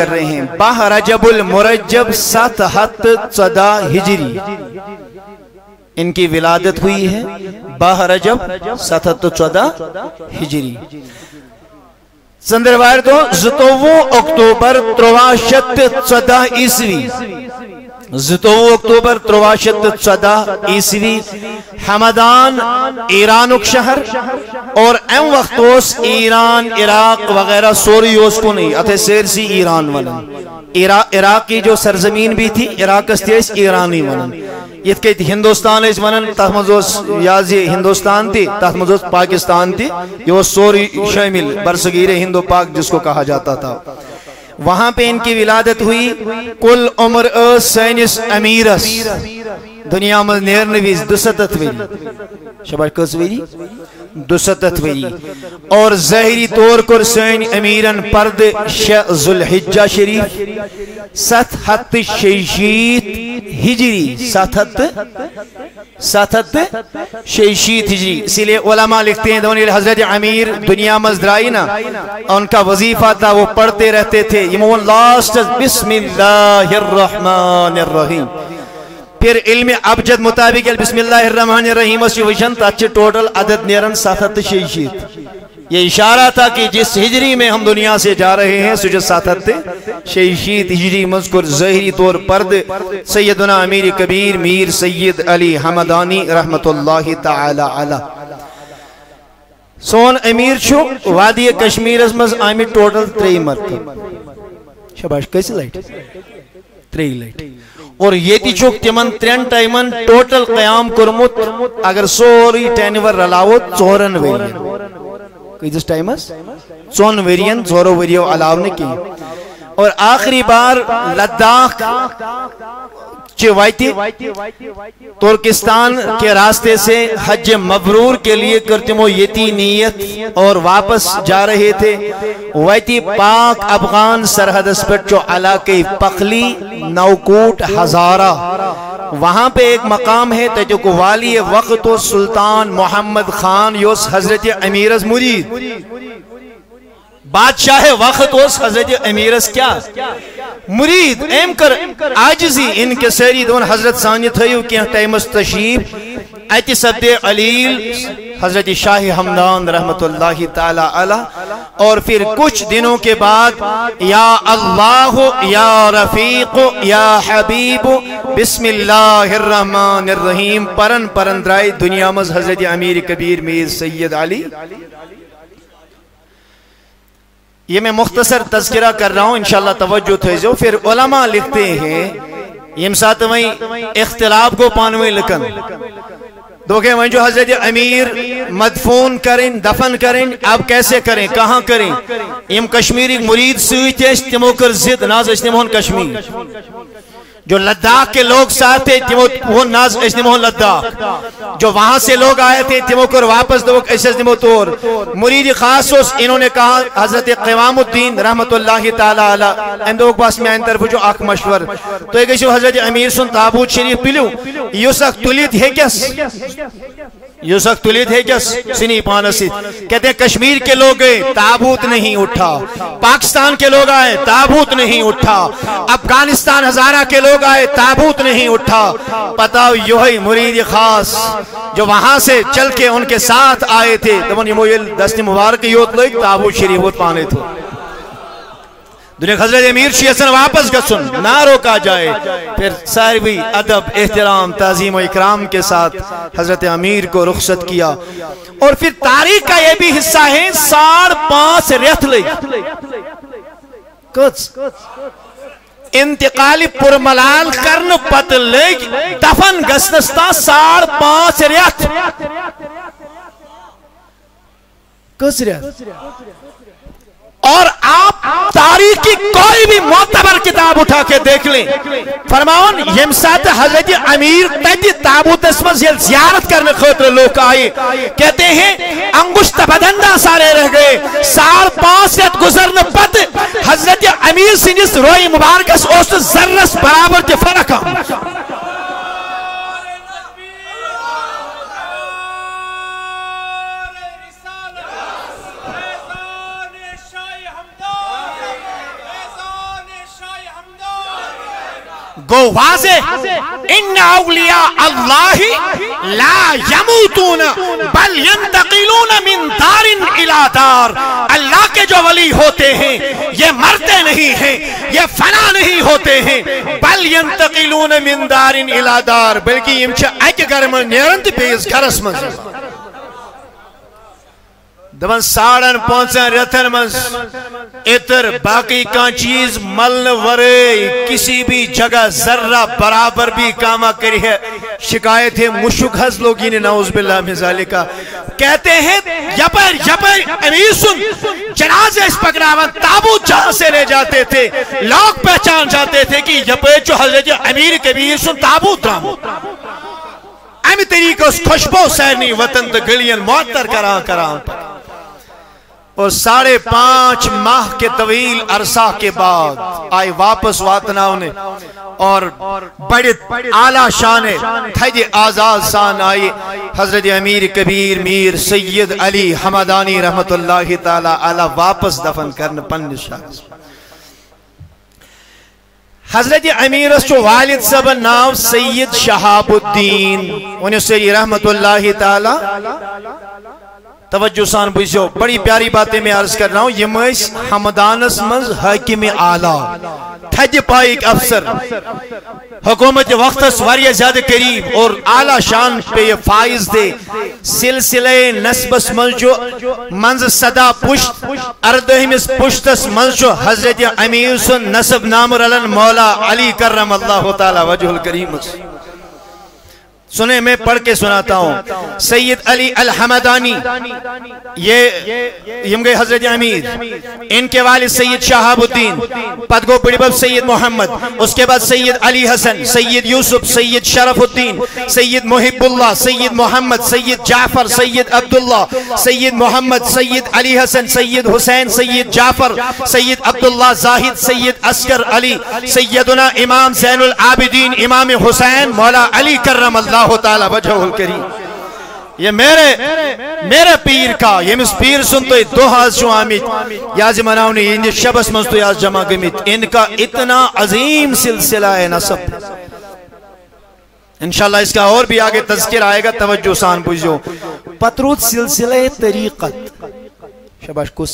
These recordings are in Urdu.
کر رہے ہیں. 12 رجب المرجب 714 ہجری ان کی ولادت ہوئی ہے. 12 رجب 714 ہجری. سندروار تو 22 اکتوبر 314 عیسوی. 22 اکتوبر 314 عیسوی حمدان ایرانک شہر اور ام وقت اس ایران عراق وغیرہ سوری اس کو نہیں اتھے سیرسی ایران ونن. عراق کی جو سرزمین بھی تھی عراق اس ایرانی ونن. یہ کہ ہندوستان اس ونن تحمزوس یازی ہندوستان تھی تحمزوس پاکستان تھی یہ سوری شامل برصغیر ہند و پاک جس کو کہا جاتا تھا. وہاں پہ ان کی ولادت ہوئی. کل عمر سینس امیرس دنیا میں نیرنویز 207 وری شباش کس وری 207 وری اور ظاہری طور پر سین امیرن پرد ذوالحجہ شریف 766 ہجری 766 ہجری. اسی لئے علماء لکھتے ہیں دونی حضرت امیر دنیا مزدرائی نا ان کا وظیفہ تھا وہ پڑھتے رہتے تھے یہ مون لاسٹ بسم اللہ الرحمن الرحیم. پھر علم ابجد مطابق بسم اللہ الرحمن الرحیم اس وشن تاچے ٹوٹل عدد نیرن 766. یہ اشارہ تھا کہ جس ہجری میں ہم دنیا سے جا رہے ہیں سجد 766 ہجری مذکر ظاہری طور پرد سیدنا امیر کبیر میر سید علی حمدانی رحمت اللہ تعالی علی. سون امیر چھو وادی کشمیر اس مز آمی ٹوٹل 3 مرتب شباش کیسی لائٹ 3 لائٹ اور یہ تی چھوک تیمن 3 ٹائمن ٹوٹل قیام کرمت اگر سوری ٹینور رلاوت 4 ویرین کوئی جس ٹائمس 4 ویرین 4 ویریو علاو نے کی. اور آخری بار لداخ چوائتی ترکستان کے راستے سے حج مبرور کے لیے کرتمو یتی نیت اور واپس جا رہے تھے. وائتی پاک افغان سرحد اس پر جو علاقے پخلی نوکوٹ ہزارہ وہاں پہ ایک مقام ہے تجھو کو والی وقت و سلطان محمد خان یوس حضرت امیرز مرید بادشاہ وقت اس حضرت امیرس کیا مرید ایم کر آجزی ان کے سیری دون حضرت ثانی تھیو کیا ٹائمس تشریف ایتی صد علیل حضرت شاہ حمدان رحمت اللہ تعالی علی. اور پھر کچھ دنوں کے بعد یا اللہ یا رفیق یا حبیب بسم اللہ الرحمن الرحیم پرن پرندرائی دنیا مز حضرت امیر کبیر میر سید علی. یہ میں مختصر تذکرہ کر رہا ہوں انشاءاللہ توجہ تھے جو. پھر علماء لکھتے ہیں یہ ساتھ وہیں اختلاف کو پانویں لکن دوکے وہیں جو حضرت امیر مدفون کریں دفن کریں اب کیسے کریں کہاں کریں. یم کشمیری مرید سویتے استمو کر زد ناز استمون کشمیر جو لداخ کے لوگ ساتھ تھے وہ ناز اسنمو لداخ جو وہاں سے لوگ آئے تھے تیمو کر واپس دو ایسے اسنمو طور مرید خاص انہوں نے کہا حضرت قوام الدین رحمت اللہ تعالی علی اندوک باس میں ان طرف جو آنکھ مشور تو ایک ایسے حضرت امیر سن تابوت شریف پلیو یوسک تولید ہے کس یوسک تولید ہے کس سنی پانسی کہتے ہیں کشمیر کے لوگ گئے تابوت نہیں اٹھا پاکستان کے لوگ آئے تابوت نہیں اٹھا افغانستان ہزارہ کے لوگ آئے تابوت نہیں اٹھا پتاو یوہی مرید خاص جو وہاں سے چل کے ان کے ساتھ آئے تھے تو یہ مویل دست مبارک یوت لوگ تابوت شریف پانے تھے دنیا حضرت امیر شیعسن واپس گسن نہ روکا جائے پھر ساروی ادب احترام تعظیم و اکرام کے ساتھ حضرت امیر کو رخصت کیا. اور پھر تاریخ کا یہ بھی حصہ ہے 5.5 ریت لئی کچھ انتقالی پرملال کرن پت لگ دفن گسنستا 5.5 ریت کچھ ریت. اور آپ تاریخ کی کوئی بھی معتبر کتاب اٹھا کے دیکھ لیں فرماؤن یم ساتھ حضرت امیر تیتی تابوت اسمز یہ زیارت کرنے خطر لوگ آئے کہتے ہیں انگشت بدندہ سارے رہ گئے 5.5 ریت گزرن پت حضرت امیر سنجس روئی مبارکس اوست ذرس برابر کے فرق ہم گو واضح ان اولیاء اللہ لا یموتون بل ینتقلون من دار الى دار. اللہ کے جو ولی ہوتے ہیں یہ مرتے نہیں ہیں، یہ فنا نہیں ہوتے ہیں. بل ینتقلون من دار الى دار، بلکہ یم چھ اکہ گھر من نیرن تہ بیس گھرس من. دبن ساڑن پانچن رتن مز اتر باقی کان چیز ملن ورے کسی بھی جگہ ذرہ برابر بھی کاما کری ہے. شکایت ہے مشک حض لوگی نے نعوذ باللہ من ذالکہ کہتے ہیں یپر امیر سن جنازے اس پکراون تابوت جہاں سے لے جاتے تھے، لوگ پہچان جاتے تھے کہ یپر جو حضرت امیر کبیر سن تابوت رام امی طریقہ اس خوشبو سہرنی وطن تا گلین معطر کران پر. اور 5.5 ماہ کے طویل عرصہ کے بعد آئی واپس واتنا انہیں اور بڑے اعلیٰ شان تھج آزاد سان آئی حضرت امیر کبیر میر سید علی حمدانی رحمت اللہ تعالی علی واپس دفن کرنے پن شاہد. حضرت امیر جو والد صاحب نام سید شہاب الدین انہیں سری رحمت اللہ تعالی. توجہ سان بوزیو، بڑی پیاری باتیں میں عرض کر رہا ہوں. یہ مجھ حمدانس مز حاکم اعلیٰ تھج پائک افسر حکومت وقت واریہ زیادہ قریب اور اعلیٰ شان پہ یہ فائز دے. سلسلہ نسبس منز جو منز صدا پشت اردہمس پشتس منز جو حضرت امیر سن نسب نام رلن مولا علی کرم اللہ تعالی وجہ الکریم. سنیں میں پڑھ کے سناتا ہوں. سید علی الحمدانی یہ گئے حضرت امیر، ان کے والد سید شہاب الدین، پد گو بڑی بب سید محمد، اس کے بعد سید علی حسن، سید یوسف، سید شرف الدین، سید محب اللہ، سید محمد، سید جعفر، سید عبداللہ، سید محمد، سید علی حسن، سید حسین، سید جعفر، سید عبداللہ زاہد، سید عسکر علی، سیدنا امام زین العابدین امام حسین مولا علی کرم اللہ تعالی وجہ الکریم. یہ میرے پیر کا یہ مس پیر سن تو دو ہاز شو آمید یازی مناؤنی ان شبس مز تو یاز جمع گمید. ان کا اتنا عظیم سلسلہ ہے نصب، انشاءاللہ اس کا اور بھی آگے تذکر آئے گا. توجہ سان بوزیو. پترود سلسلہ طریقت شباش کو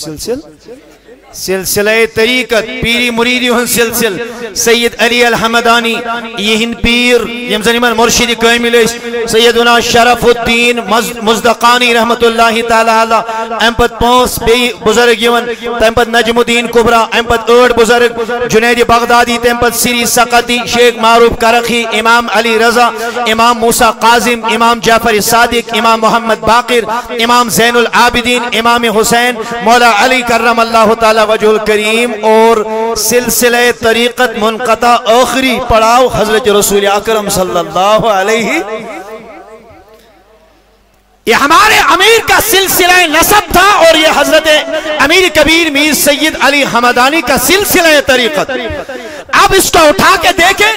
سلسلہ طریقت پیری مریدی ہن سلسل سید علی الحمدانی یہ پیر یم زنیمن مرشد کامل سیدنا شرف الدین مزدقانی رحمت اللہ تعالی علی. ام پت 5 بی بزرگ یون تم پت نجم الدین کبرا، ام پت 8 بزرگ جنید بغدادی، تم پت سری سقطی، شیخ معروف کرخی، امام علی رضا، امام موسیٰ قاظم، امام جعفر صادق، امام محمد باقر، امام زین العابدین، امام حسین مولا علی کرم اللہ تعالی وجہ الکریم. اور سلسلہ طریقت منقطع آخری پڑاؤ حضرت رسول اکرم صلی اللہ علیہ. یہ ہمارے امیر کا سلسلہ نسب تھا اور یہ حضرت امیر کبیر میر سید علی حمدانی کا سلسلہ طریقت. اب اس کو اٹھا کے دیکھیں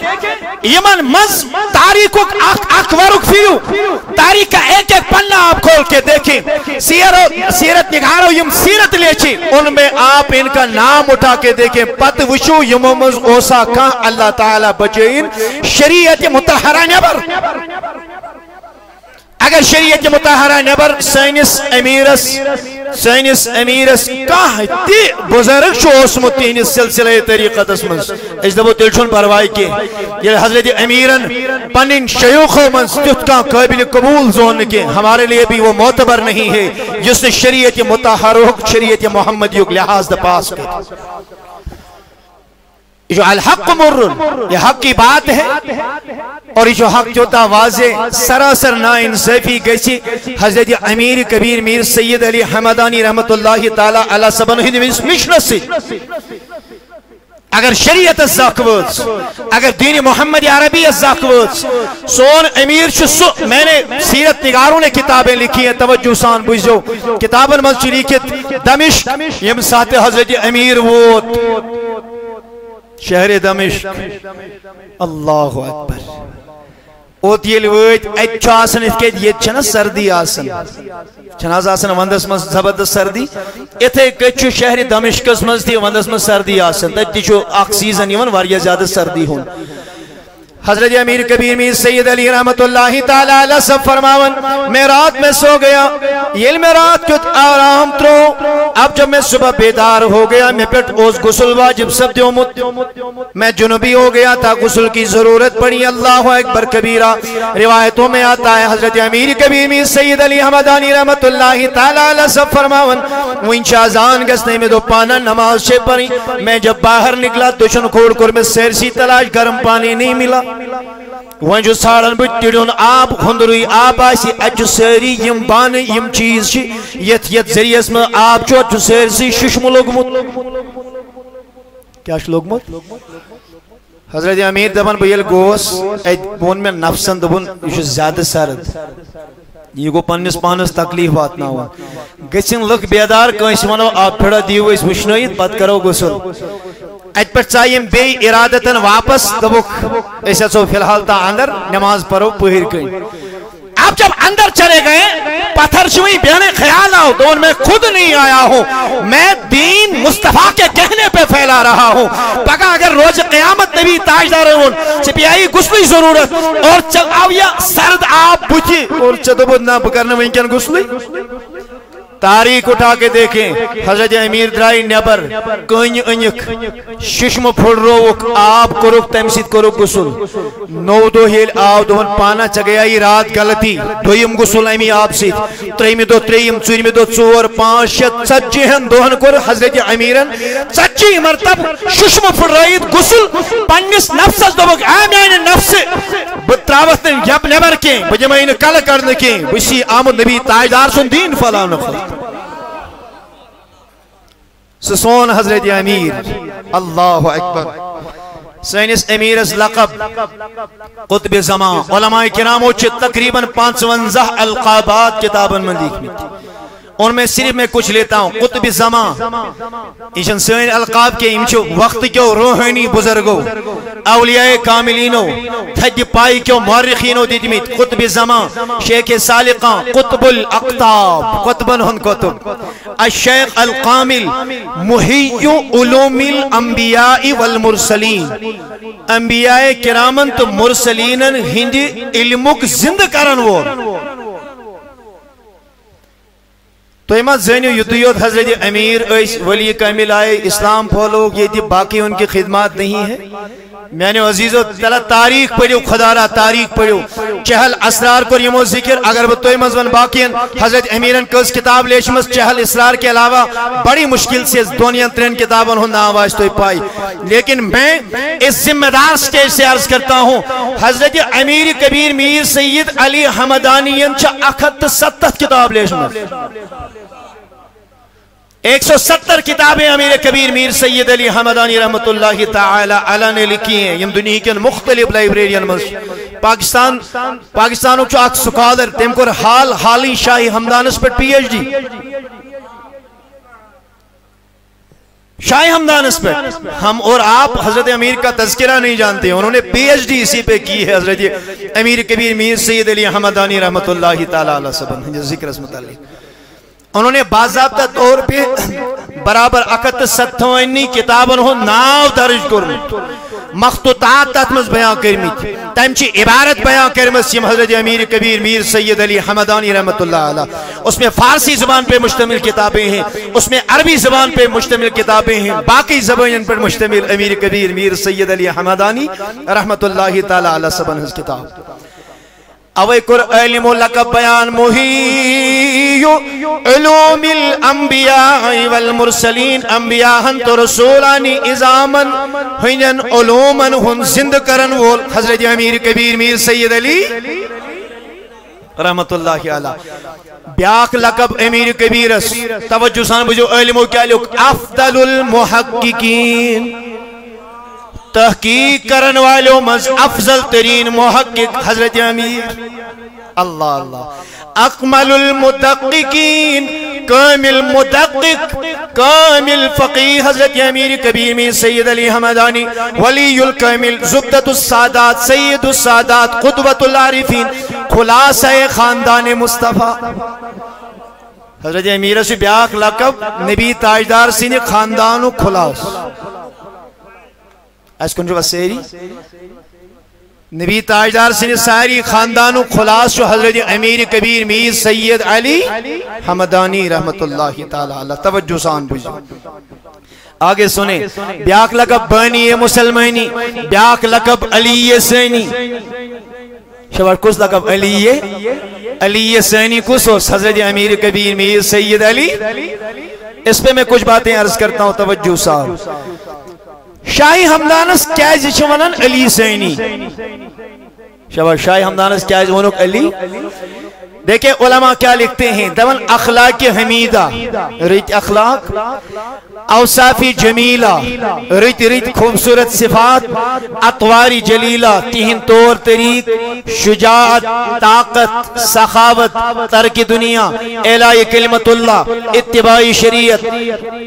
یمن مز تاریخ اکورک فیو تاریخ کا ایک پنہ آپ کھول کے دیکھیں. سیرت نگارو یم سیرت لیچی ان میں آپ ان کا نام اٹھا کے دیکھیں. پت وشو یمو مز اوسا کان اللہ تعالی بچین شریعت متحرہ نبر. اگر شریعت متحرہ نبر سینس امیرس کہاں تی بزرگ شو اسمت تین سلسلہ طریقت اسمس اس دبو تلچون پروائی کی. یہ حضرت امیرن پنن شیوخوں من ستت کا قابل قبول زون کے ہمارے لیے بھی وہ معتبر نہیں ہے جس نے شریعت متحرہ شریعت محمد یوگ لحاظ دا پاس کے. جو الحق مرن یہ حق کی بات ہے اور یہ جو حق چوتا واضح سراسر نا انصافی گیسی حضرت امیر کبیر میر سید علی حمدانی رحمت اللہ تعالی علی سبن مشنس سے. اگر شریعت الزاقوت اگر دین محمد عربی الزاقوت سون امیر شسو میں نے سیرت نگاروں نے کتابیں لکھی ہیں. توجہ سان بوزو کتابن من لکھت دمشق یم ساتھ حضرت امیر ووت شہر دمشق. اللہ اکبر. اوت یہ لوٹ اچھو آسن اس کے یہ چھنا سردی آسن چھناز آسن وندس میں زبردست سردی اتھے کچھو شہر دمشق اس میں تھی وندس میں سردی آسن تب تیچو اک سیزن یون واریہ زیادہ سردی ہون. حضرت امیر کبیر میر سید علی رحمت اللہ تعالی علیہ سے فرماون میں رات میں سو گیا یہ میں رات کیوں آرام ترو اب جب میں صبح بیدار ہو گیا میں پیٹ اس غسل واجب سب دیو مت میں جنوبی ہو گیا تھا غسل کی ضرورت پڑی اللہ اکبر کبیرہ روایتوں میں آتا ہے حضرت امیر کبیر میر سید علی حمدانی رحمت اللہ تعالی علیہ سے فرماون وہ انشاء اذان گسنے میں دو پانا نماز سے پڑی میں جب باہر نکلا دشن کھوڑ کر میں سیر سی تلاش گرم پانی نہیں ملا وہ جو ساڑن بٹ تیڑون آب خندروی آب آسی اچھو سیری یم بان یم چیز چی یت ذریعہ اس میں آب چو اچھو سیر سی ششم لوگمت کیا لوگمت حضرت امیر دبن بیل گوس بون میں نفسن دبن یہ زیادہ سرد یہ گو پنس پانس تکلیف واتنا ہوا گسن لک بیدار کنس ونو آپ پھڑا دیو اس وشنویت پت کرو غسل ات پہ چاہیم بے ارادتن واپس دبک ایسا سو فی الحال تا اندر نماز پڑھو پہر کئی آپ جب اندر چلے گئے پتھر شوئی بیانے خیال آؤ تو ان میں خود نہیں آیا ہوں میں دین مصطفیٰ کے کہنے پہ پھیلا رہا ہوں پکا اگر روز قیامت نبی تاجدار ہوں چپیائی گسلی ضرورت اور چل آویا سرد آپ بچی اور چدبود نا بکرنے وینکن گسلی تاریخ اٹھا کے دیکھیں حضرت امیر درائی نیبر کنی انک ششم پھڑ روک آپ کرک تمسید کرک گسل نو دو ہیل آو دوہن پانا چگیائی رات غلطی دویم گسل امی آپ سید ترہمی دو ترہیم چوری میں دو چور پانچ شت سچی ہن دوہن کر حضرت امیرن سچی مرتب ششم پھڑ رائید گسل پنگس نفس از دوک آمین نفس بتراوستن یب نیبر کے بجمعین کل کرنے کے بسی آمد نبی تاجدار سن دین فلان خلق سسون حضرت امیر اللہ اکبر سینس امیر اس لقب قطب زمان علماء کرام ہوچے تقریباً 55 القابات کتابن من دیکھ میں ان میں صرف میں کچھ لیتا ہوں قطب زمان ایشن سین القاب کے امچو وقت کیوں روحانی بزرگو اولیاء کاملینو تھج پائی کیوں مورخینو دیدمیت قطب زمان شیخ سالقان قطب الاقطاب قطبن ہن قطب الشیخ القامل محی علوم الانبیاء والمرسلین انبیاء کرامن تو مرسلینن ہندی علمک زند کرن وہ تو امت زینیو یدیوت حضرت امیر ایس ولی کامل آئے اسلام پھولوگ یہ باقی ان کی خدمات نہیں ہے میں نے عزیزو تلا تاریخ پڑھو خدارہ تاریخ پڑھو چہل اسرار کو یمو ذکر اگر وہ توی مزون باقین حضرت امیرن کس کتاب لیشمس چہل اسرار کے علاوہ بڑی مشکل سے دونیا ترین کتابوں ہوں ناواز توی پائی لیکن میں اس ذمہ دار سٹیج سے عرض کرتا ہوں حضرت امیر کبیر میر سید علی حمدانین چا 170 کتاب لیشمس 170 کتابیں امیر کبیر میر سید علی حمدانی رحمت اللہ تعالی علیہ نے لکھی ہیں یم دنیا کے مختلف لائبریرین میں پاکستانوں چو اک سکالر تیم کر حالی شاہی حمدانس پر پی ایچ ڈی شاہی حمدانس پر ہم اور آپ حضرت امیر کا تذکرہ نہیں جانتے ہیں انہوں نے پی ایچ ڈی اسی پہ کی ہے حضرت امیر کبیر میر سید علی حمدانی رحمت اللہ تعالی علیہ سبن ذکر اس متعلق انہوں نے باضابطہ طور پہ برابر 170 کتابن ہو ناو درج کرمت مخطوطات تاتمز بیان کرمت تمچی عبارت بیان کرمت یم حضرت امیر کبیر میر سید علی حمدانی رحمت اللہ علیہ اس میں فارسی زبان پہ مشتمل کتابیں ہیں اس میں عربی زبان پہ مشتمل کتابیں ہیں باقی زبان پر مشتمل امیر کبیر میر سید علی حمدانی رحمت اللہ تعالی علیہ سبن ہز کتاب اوے کر علم لقب بیان محی علوم الانبیاء والمرسلین انبیاء ہن تو رسولانی ازامن ہنن علومن ہن زند کرن وول حضرت امیر کبیر میر سید علی رحمت اللہ علیہ بیاک لقب امیر کبیرس توجہ سان بجو علمو کیا لوگ افضل المحققین تحقیق کرن والوں مز افضل ترین محقق حضرت امیر اللہ اللہ اکمل المدققین کامل مدقق کامل فقیہ حضرت امیر کبیر میر سید علی حمدانی ولی الکامل زبدت السادات سید السادات قدوت العارفین خلاصہ خاندان مصطفیٰ حضرت امیر سے بیاک لقب نبی تاجدار سین خاندانو خلاص اس کنجو بسیری نبی تاجدار سن ساری خاندانو خلاص شو حضرت امیر کبیر میر سید علی حمدانی رحمت اللہ تعالی علیہ. توجہ سان بجھو آگے سنیں. بیاک لقب بانی مسلمانی، بیاک لقب علی سینی. شبار کس لقب علی سینی کس ہو؟ حضرت امیر کبیر میر سید علی. اس پہ میں کچھ باتیں عرض کرتا ہوں، توجہ سان. شاہی ہمدانس کیازِ چھِ ونان علی سینی؟ شباب شاہی ہمدانس کیازِ ونوک علی؟ دیکھیں علماء کیا لکھتے ہیں، دون اخلاق حمیدہ رت اخلاق، اوصاف جمیلہ رت خوبصورت صفات، اطوار جلیلہ تہن طور طریق، شجاعت، طاقت، سخاوت، ترک دنیا، اعلاء کلمت اللہ، اتباع شریعت،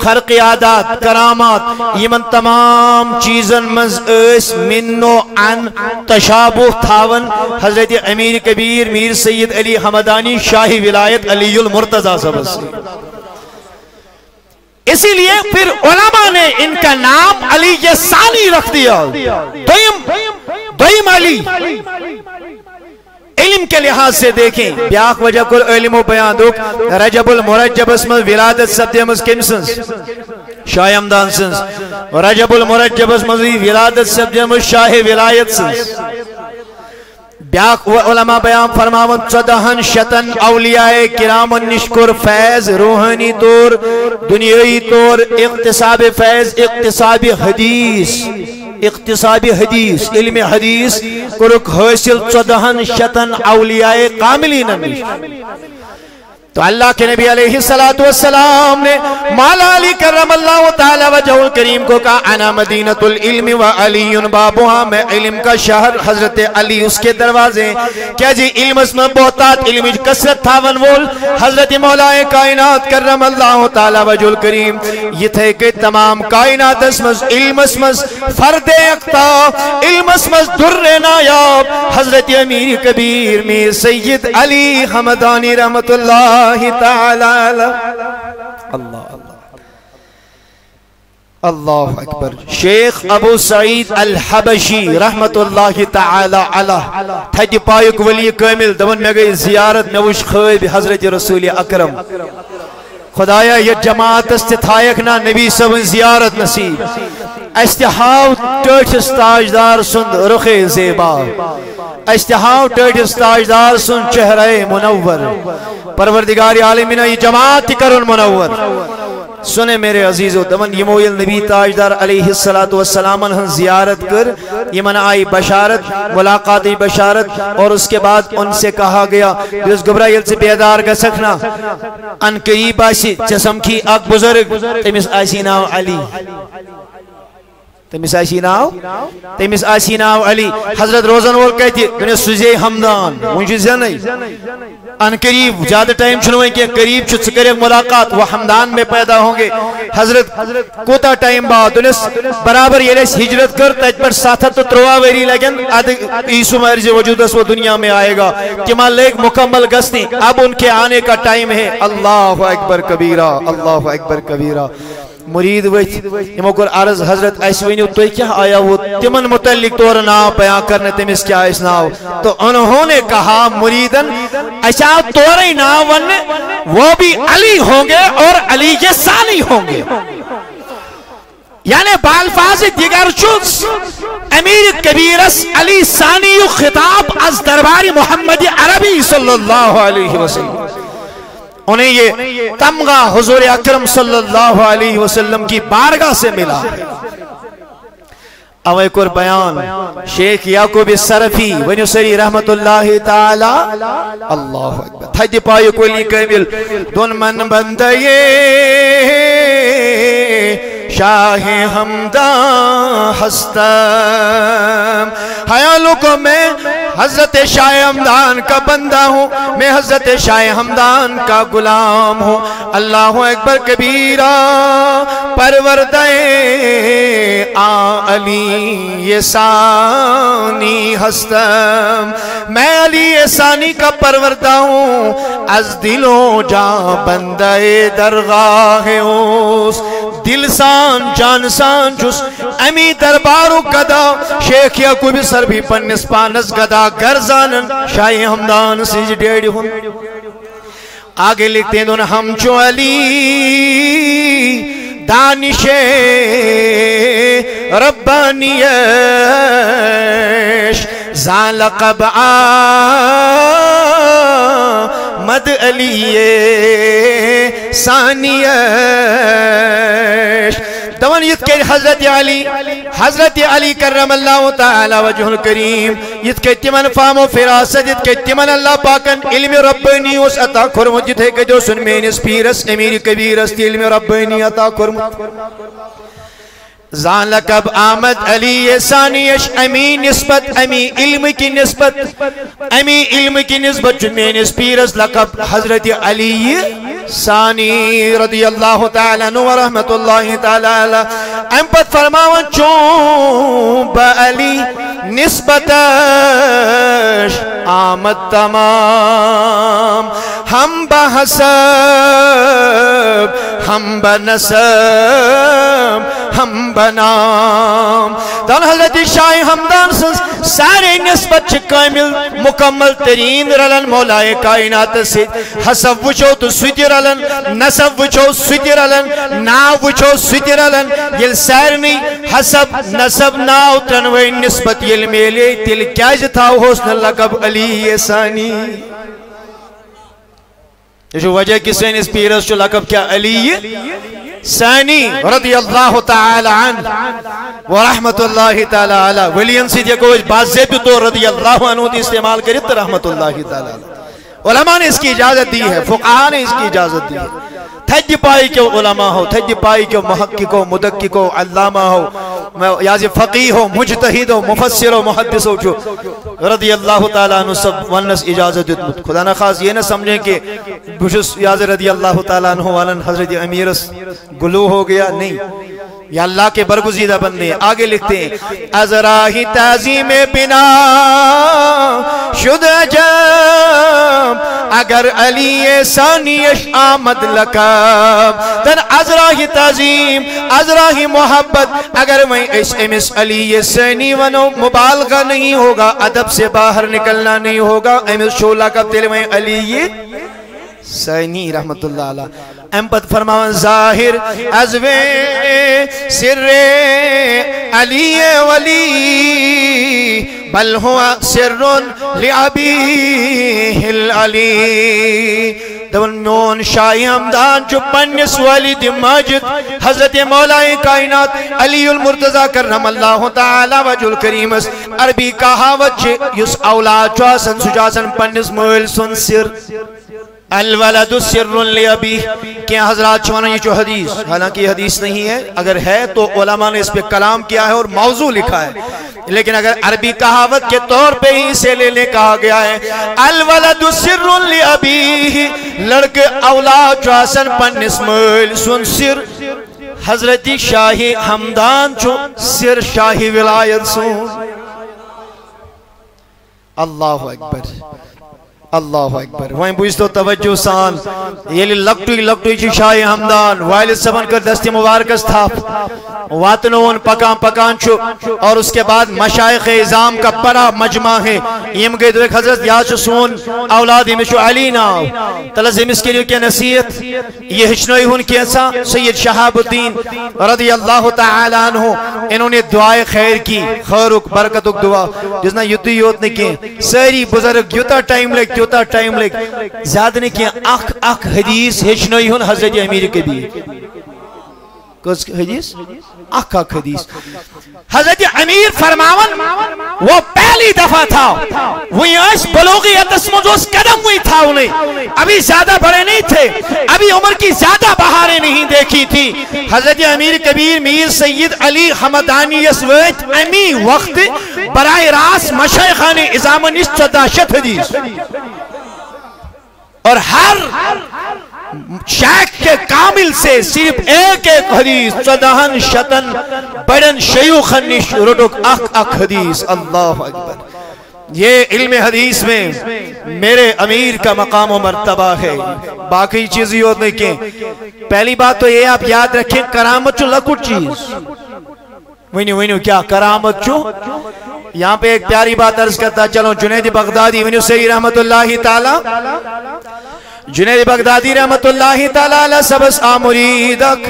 خرق عادات، کرامات، یمن تمام چیزن مز اس منو عن تشابہ تھاون حضرت امیر کبیر میر سید علی حمدانی شاہی ولایت علی المرتضی سبس. اسی لیے پھر علماء نے ان کا نام علی ثانی رکھ دیا. دویم علی علم کے لحاظ سے دیکھیں، بیاک وجہ کل علم و بیان دوک رجب المرجب اسمز ولادت سبدیمز کم سنس؟ شاہ ہمدان سنس. رجب المرجب اسمز ولادت سبدیمز شاہ ولایت سنس. بیاک علماء بیان فرماون صدہن شتن اولیاء کرام نشکر فیض روحانی طور دنیای طور اقتصاب فیض اقتصاب حدیث علم حدیث کرک حاصل صدہن شتن اولیاء کاملین نش. تو اللہ کے نبی علیہ السلام نے مولا علی کرم اللہ تعالی وجہ الکریم کو کہا انا مدینۃ العلم و علی بابوہا، میں علم کا شہر، حضرت علی اس کے دروازے. کیا جی علم اس میں بہتات علم کثرت تھاون وول حضرت مولا کائنات کرم اللہ تعالی وجہ الکریم یہ تھے کہ تمام کائنات اسمز علم اسمز فرد اقتا علم اسمز در نایاب حضرت امیر کبیر میر سید علی حمدانی رحمت اللہ تعالی. اللہ اکبر. شیخ ابو سعید الحبشی رحمت اللہ تعالی علیہ تھج پایک ولی کامل دون میں گئی زیارت میں وش خواب حضرت رسول اکرم. خدایا یہ جماعت استثائق نا نبی صاحب زیارت نصیب. استحاو ٹوٹس تاجدار سند رخ زیبا، استحاو ٹوٹس تاجدار سند چہرہ منور. پروردگار عالمین یہ جماعت کرن منور. سنے میرے عزیزو دمن یمویل نبی تاجدار علیہ السلام ہن زیارت کر یمن آئی بشارت ملاقاتی بشارت اور اس کے بعد ان سے کہا گیا جس گبرائیل سے بیدار کا سکھنا ان قریب آسی جسم کی اک بزرگ تیمیس آسی ناو علی، تیمیس آسی ناو علی. حضرت روزن وول کہتی انہیں سوزے ہمدان منجی سے نہیں ان قریب زیادہ ٹائم چھنوئیں کہ قریب چھت سکر ایک ملاقات وہ حمدان میں پیدا ہوں گے. حضرت کوتا ٹائم بعد انہیں برابر یہ لیس ہجرت کر تیج پر ساتھ تو تروا ویری لگن عیسو مرض وجود اس وہ دنیا میں آئے گا کمال لیک مکمل گسنی. اب ان کے آنے کا ٹائم ہے. اللہ اکبر کبیرہ، اللہ اکبر کبیرہ. مرید ویت یمو کر عرض حضرت ایسوینیو تو کیا آیا وہ تمن متعلق طور ناو بیان کرنے تمس کیا اس ناو؟ تو انہوں نے کہا مریدن اچھا توری ناو وننے وہ بھی علی ہوں گے اور علی کے ثانی ہوں گے. یعنی بالفاظ دیگر چوز امیر کبیرس علی ثانی خطاب از دربار محمد عربی صلی اللہ علیہ وسلم. انہیں یہ تمغہ حضور اکرم صلی اللہ علیہ وسلم کی بارگاہ سے ملا. اوے کر بیان شیخ یعقوب السرفی ونیو سری رحمت اللہ تعالی. اللہ اکبر. تھج پائے کوئی کامل دون من بندے شاہ ہمدان ہستم. خیالوں کو میں حضرت شاہ ہمدان کا بندہ ہوں، میں حضرت شاہ ہمدان کا غلام ہوں. اللہ اکبر کبیرہ. پروردہ علی ثانی ہستم، میں علی ثانی کا پروردہ ہوں. از دلوں جا بندہ درگاہ اوس دل سان جان سان چھس امی دربارو گدا شیخ یعقوب سر بھی پنس پانس گدا گرزانن شاہ ہمدان سج ڈیڑی ہن آگے لکھتے ہیں دونوں ہم چو علی دانش ربانیش زان لقب آمد علی ثانیش دوان یت کہ حضرت علی کرم اللہ تعالی وجہ الکریم یت کہ تمن فام و فراست یت کہ تمن اللہ پاکن علم ربانی اس عطا کرمت جت ہے کہ جو سن میں اس پیرس امیر کبیر است علم ربانی عطا کرمت زان لقب آمد علی ثانیش امی نسبت امی علم کی نسبت جو میں اس پیرس لقب حضرت علی ثانی رضی اللہ تعالی عنہ ورحمت اللہ تعالی ام پت فرماون چون با علی نسبتش آمد تمام ہم بحسب ہم بنسب ہم بنام دان حضرت شاہ ہمدان سنس سارے نسبت کامل مکمل ترین رلن مولائے کائنات سے حسب وچو تو سویتی رلن نسب وچو سویتی رلن ناو وچو سویتی رلن یل سارنی حسب نسب ناو تنوی نسبت یل میلے تل کیا جتاو حسن لقب علی ثانی جو وجہ کسی نے اس پیرس جو لقب کیا علی ثانی رضی اللہ تعالی عنہ ورحمت اللہ تعالی عنہ ولین سی دیکھو بات سے بھی تو رضی اللہ عنہ دی استعمال کرت رحمت اللہ تعالی عنہ علماء نے اس کی اجازت دی ہے فقہاء نے اس کی اجازت دی ہے تھج پائی کیوں علماء ہو تھج پائی کیوں محقق ہو مدقق ہو علامہ ہو یا فقیہ ہو مجتہد ہو مفسر ہو محدث ہو جو رضی اللہ تعالیٰ عنہ سب ونس اجازت دیت خدا نہ خاص یہ نہ سمجھیں کہ بشس یاز رضی اللہ تعالیٰ عنہ والن حضرت امیرس گلو ہو گیا نہیں یا اللہ کے برگزیدہ بندے آگے لکھتے ہیں ازراہی تعظیم بنا شد جب اگر علی ثانیش آمد لکب تن ازراہی تعظیم ازراہی محبت اگر میں اس امس علی ثانی ونو مبالغہ نہیں ہوگا ادب سے باہر نکلنا نہیں ہوگا امس شولہ کا دل میں علی ثانی رحمت اللہ علیہ امپت فرمان ظاہر ازوے سر علی ولی بل ہوا سر لعبیہ العلی دون میون شاہ ہمدان جو پنس والد ماجد حضرت مولائی کائنات علی المرتضی کرم اللہ تعالی وجہ الکریم عربی کہاوت یس اولاد چواسن سجاسن پنس مول سن سر الولد سر لابی کیا حضرات چوانا یہ جو حدیث حالانکہ یہ حدیث نہیں ہے اگر ہے تو علماء نے اس پہ کلام کیا ہے اور موضوع لکھا ہے لیکن اگر عربی کہاوت کے طور پہ ہی اسے لینے کہا گیا ہے الولد سر لابی لڑک اولاد چواسن پنس مول سن سر حضرت شاہ ہمدان چو سر شاہ ولایت سن اللہ اکبر اللہ اکبر وہیں بوجھ تو توجہ سان یہ لکٹوی چی شاہ ہمدان والد سبن کر دستی مبارکس تھا واتنون پکان چھو اور اس کے بعد مشایخ اعظام کا بڑا مجمع ہے یم گئی ایک حضرت یا سون اولاد مشو علی ناو تلزم اس کے لیے کیا نصیحت یہ ہچنوئی ہون کیسا سید شہاب الدین رضی اللہ تعالی عنہ انہوں نے دعائے خیر کی خیرک برکتک دعا جسنا یوتی یوت نے کی ساری بزرگ یوتا ٹائم لگ زیادہ نے کیا اخ حدیث ہچنوئی ہون حضرت امیر کے بھی کس حدیث اخ حدیث حضرت امیر فرماون وہ پہلی دفعہ تھا وہی اس بلوغیت اسمجوز قدم ہوئی تھا انہیں ابھی زیادہ بڑے نہیں تھے ابھی عمر کی زیادہ بہاریں نہیں دیکھی تھی حضرت امیر کبیر میر سید علی حمدانی اسویت امی وقت برائے راس مشایخان اعظام نشت 14 حدیث اور ہر شیخ کے کامل سے صرف ایک حدیث 14 شتن بڑن شیوخن نش رڈک اخ حدیث اللہ اکبر یہ علم حدیث میں میرے امیر کا مقام و مرتبہ ہے، باقی چیزیں ہوت نہیں کہ پہلی بات تو یہ آپ یاد رکھیں کرامت چو لکھٹ چیز ونیو کیا کرامت چو. یہاں پہ ایک پیاری بات عرض کرتا چلو جنید بغدادی ونیو سید رحمت اللہ تعالی جنید بغدادی رحمت اللہ تعالی علیہ سبس آمریدک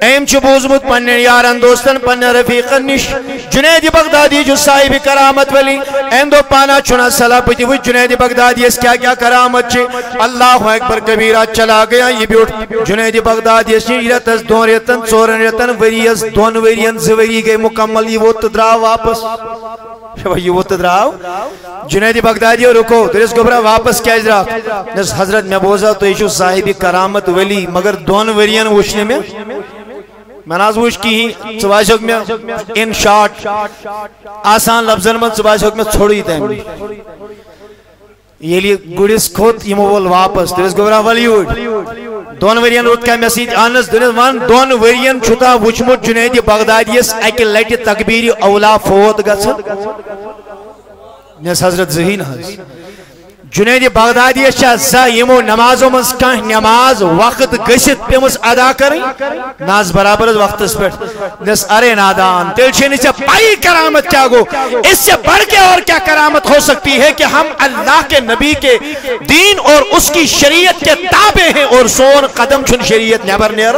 ایم چو بوزمت پنن یاران دوستن پنن رفیقن نش جنید بغدادی جو صاحب کرامت ولی ایم دو پانا چنا صلاح پتی ہوئی جنید بغدادی اس کیا کیا کرامت چھے اللہ اکبر کبیرہ چلا گیا یہ بھی اٹھ جنید بغدادی اس نیرت از دون ریتن چورن ریتن وری از دون وریان زوری گئے مکمل یہ وہ تدراو واپس یہ وہ تدراو جنید بغدادی رکو تو اس گبرہ واپس کیا اجرا حضرت میں بوزا تو ایشو صاحبی کرامت ولی مگر دون وریان وشنے میں مناز وش کی ہی صباح شک میں ان شارٹ آسان لفظن من صباح شک میں چھوڑی تیم یہ لیے گوڑیس کھوت یہ مول واپس تو اس گبرہ ولیوڈ دون وریان روت کا مسیج آنس دون وریان چھتا وچمت جنید بغدادیس ایک لیٹ تکبیری اولا فوت گسن نیس حضرت ذہین حضرت جنید بغدادی شاہ یمو نمازوں مز کان نماز وقت گشت پیمس ادا کریں ناز برابر وقت اس پر نس ارے نادان تلچینی سے پائی کرامت کیا گو اس سے بڑھ کے اور کیا کرامت ہو سکتی ہے کہ ہم اللہ کے نبی کے دین اور اس کی شریعت کے تابع ہیں اور سون قدم چھن شریعت نیبر نیر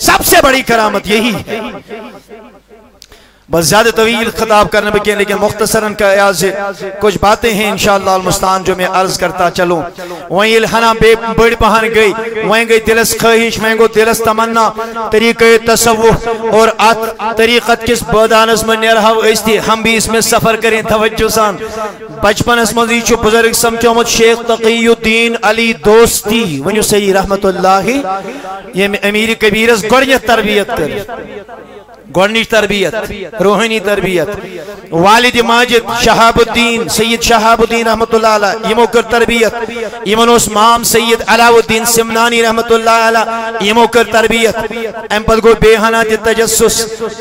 سب سے بڑی کرامت یہی ہے. بس زیادہ طویل خطاب کرنے بکیں لیکن مختصراً کا ایاز سے کچھ باتیں ہیں انشاءاللہ المستعان جو میں عرض کرتا چلوں. وہیں الہنا بے بڑی پہن گئی وہیں گئی دلس خواہش وہیں گو دلس تمنا طریقہ تصوف اور طریقت کس بودانس میں نرہو استی ہم بھی اس میں سفر کریں توجہ سان. بچپن اس مزید چو بزرگ سمجھومت شیخ تقی الدین علی دوستی ونیو سید رحمت اللہ یہ امیر کبیرس گوڑیت تربیت کر گورنی تربیت روحانی تربیت والد ماجد شہاب الدین سید شہاب الدین رحمت اللہ علیہ یمو کر تربیت یمنوس مام سید علاو الدین سمنانی رحمت اللہ علیہ یمو کر تربیت ام پد گو بیہانا دی تجسس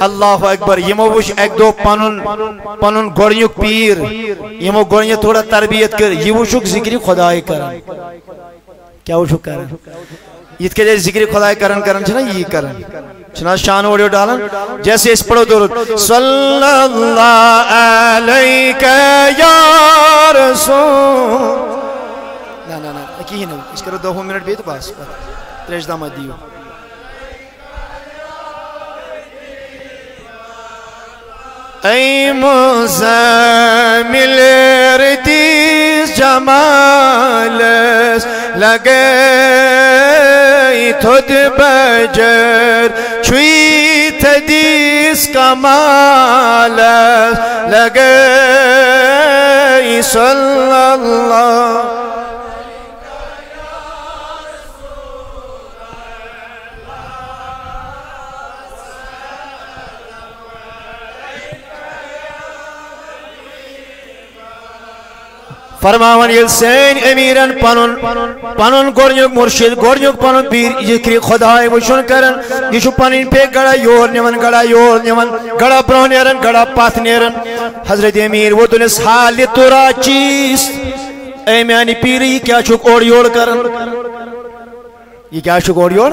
اللہ اکبر یمو وش ایک دو پنن گورنیوک پیر یمو گورنی تھوڑا تربیت کر یہ وشک ذکری خدای کرن کیا وشک کرن یہ کہ ذکر خدای کرن چھنا یہ کرن چھنا شان اوڑیو ڈالن جیسے اس پڑھو درود صلی اللہ علیکہ یا رسول نا اکی نا اس کرو 2 منٹ بھی تو بس تریش دامت دیو ای مزمل ردیس جمالس لگے تھود بجر چھوئی تدیس کمالس لگے صلی اللہ فرماون یلسین امیرن پنن گورنیوک مرشد گورنیوک پنن پیر ذکر خدای وشن کرن یہ پنن پہ گڑا یور نیون گڑا برو نیرن گڑا پاتھ نیرن. حضرت امیر وہ دنس حال تورا چیز اے میانی پیری کیا چھک اوڑ یوڑ کرن یہ کیا چھک اوڑ یوڑ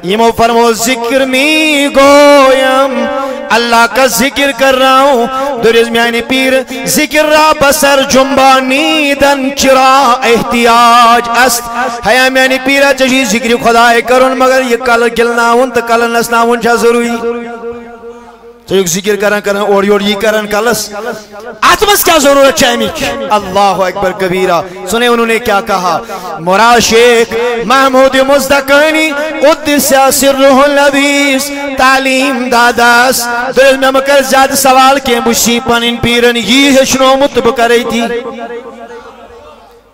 یہ فرمو ذکر می گویم اللہ کا ذکر کر رہا ہوں درز میانی پیر ذکر را بسر جنبانی دن چرا احتیاج است ہے میانی پیرہ چشی ذکر خدای کرن مگر یہ کل گلنا ہون تا کل نسنا ہون چاہ ضروری تو ایک ذکر کرن اوڑی یہ کرن کلس آتمس کیا ضرورت چاہمی اللہ اکبر کبیرہ. سنے انہوں نے کیا کہا مراد شیخ محمود مزدقانی قدس سرہ العزیز تعلیم داداس درز میں مکر زیادہ سوال کے مشی پنن پیرن یہ ہشنو متب کر رہی تھی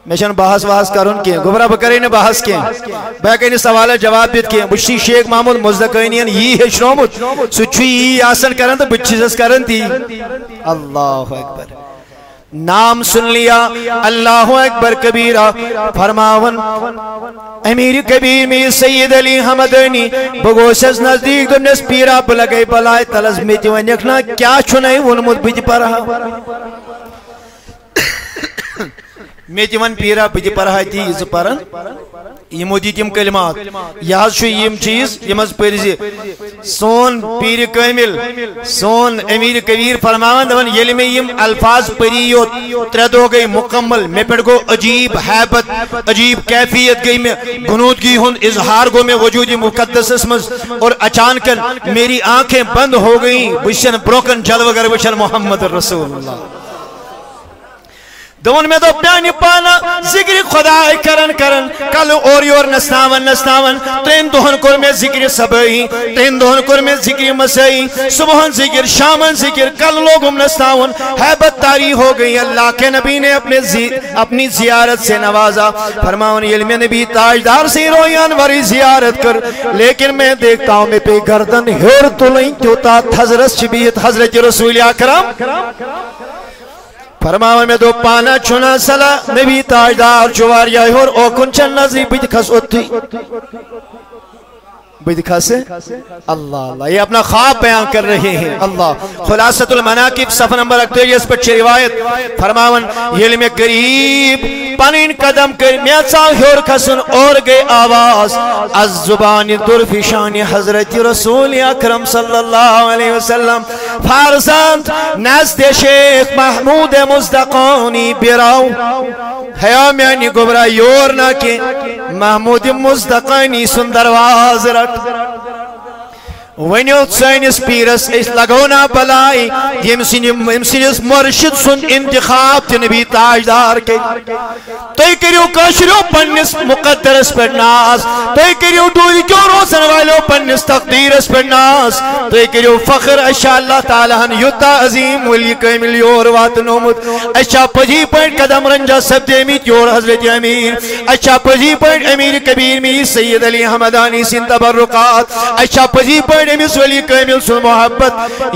میشن بحث کرن کے گبرہ بکرے نے بحث کے بیقی نے سوال جواب دیت کے بچی شیخ محمود مزدقینین یہ شنومت سچوی یہ آسن کرن تو بچیزس کرن تھی. اللہ اکبر نام سن لیا اللہ اکبر کبیرہ. فرماون امیر کبیر میں سید علی حمدانی بگوشس نزدیک دنس پیرہ بلگئی بلائے تلز میتی ونیکنا کیا چھنے ونمت بج پر رہا میں تمن پیرا بہ پڑھاتی ز پرن یمو دی تم کلمات یہ یم چیز یم پرز سون پیر کامل سون امیر کبیر فرمان دون یل میں یم الفاظ پری یوت 3 دو گئی مکمل میں پہ گو عجیب حیبت عجیب کیفیت گئی میں بنودگی ہند اظہار گو میں وجود مقدس مز اور اچانکن میری آنکھیں بند ہو گئیں وشن بروکن جلوگر وشن محمد رسول اللہ دون میں تو پیانی پانا ذکر خدا کرن کل اور یور نسناون 3 دہن کور میں ذکر صبحی 3 دہن کور میں ذکر مسائی صبحن ذکر شامن ذکر کل لوگم نسناون حیبت تاری ہو گئی اللہ کے نبی نے اپنی زیارت سے نوازا فرماؤن علم نبی تاجدار سے رویان وری زیارت کر لیکن میں دیکھتا ہوں میں پہ گردن ہیر تلیں کیوتا حضرت شبیت حضرت رسول اکرم فرماؤن میں دو پانا چنا سلا نبی تاجدار چوار یائی اور اوکن چن نظری بیت خس اتی بیت خس اللہ اللہ یہ اپنا خواب بیان کر رہے ہیں اللہ خلاصۃ المناقب صفحہ نمبر 38 پر چھ روایت فرماؤن علم قریب پنین قدم کر میاچا ہور کھسن اور گئے آواز از زبان درف شان حضرت رسول اکرم صلی اللہ علیہ وسلم فارزند نزد شیخ محمود مصدقانی براو حیا میانی گبرا یور نہ کہ محمود مصدقانی سندرواز رکھ ونیو سینس پیرس اس لگونا بلائی یم سنس مرشد سن انتخاب تی نبی تاجدار کے توی کریو کاشرو پنس مقدرس پر ناس توی کریو دولی کیوں روزن والو پنس تقدیرس پر ناس توی کریو فخر اشاء اللہ تعالیٰ یتا عظیم ولی کامل یور وات نومد اشاء پجی پوائنٹ قدم رنجا سب دیمیت یور حضرت امیر اشاء پجی پوائنٹ امیر کبیر می سید علی حمدانی سن تبرکات اشاء پجی پوائنٹ یمس ولی کامل سن محبت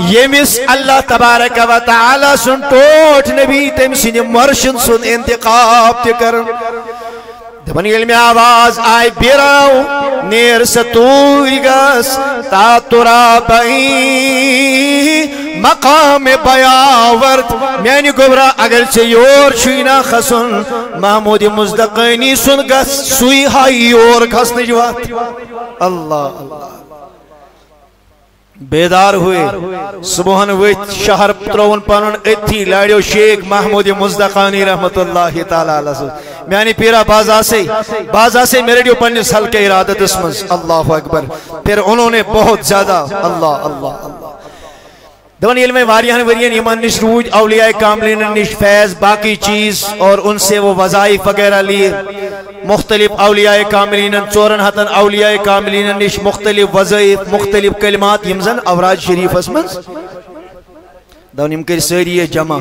یمس اللہ تبارک و تعالی سن ٹوٹ نبی تم سن مرشد سن انتقاب تکرن دبن علم آواز آئی بیراو نیر ستوری گس تا ترا بئی مقام بیاورد میانی گبرا اگر سے یور چھوینا خسن محمود مصدقینی سن گس سوئی ہائی یور خس نجوات اللہ اللہ بیدار ہوئے صبحن ویت شہر ترون پانن اتھی لاڑیو شیخ محمود مصدقانی رحمت اللہ تعالیٰ علیہ میانی پیرا بازا سے میرے لیے پنی سل کے ارادت اسمز اللہ اکبر پھر انہوں نے بہت زیادہ اللہ اللہ اللہ دون علم واریان وریان ایمان نش روج اولیاء کاملین نش فیض باقی چیز اور ان سے وہ وظائف وغیرہ لیے مختلف اولیاء کاملین چورن ہتن اولیاء کاملین نش مختلف وظائف مختلف کلمات یمزن اوراد شریف اسمز دون امکر سری جمع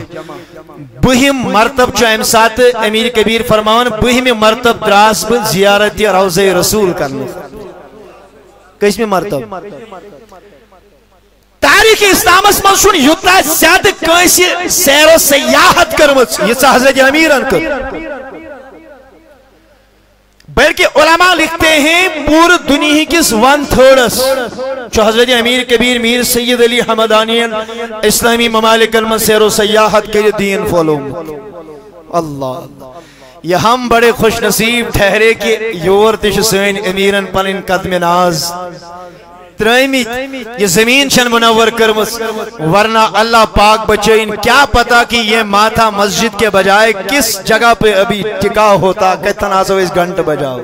بہم مرتب چو امسات امیر کبیر فرمان بہم مرتب دراس بل زیارت روضہ رسول کرنے کس میں مرتب تاریخ اسلام اس منشون یوتا زیادہ کیسی سیر و سیاحت کرمت یہ سا حضرت امیران کر بلکہ علماء لکھتے ہیں پورا دنیا کس 1/3 جو حضرت امیر کبیر میر سید علی حمدانین اسلامی ممالکن میں سیر و سیاحت کے دین فولو اللہ یہ ہم بڑے خوش نصیب ٹھہرے کہ یور تش سین امیرن پنن قدم ناز ترائمیت یہ زمین چن منور کرمس ورنہ اللہ پاک بچین کیا پتا کہ یہ ماتھا مسجد کے بجائے کس جگہ پہ ابھی ٹکا ہوتا کہ تناسو اس گھنٹ بجاؤ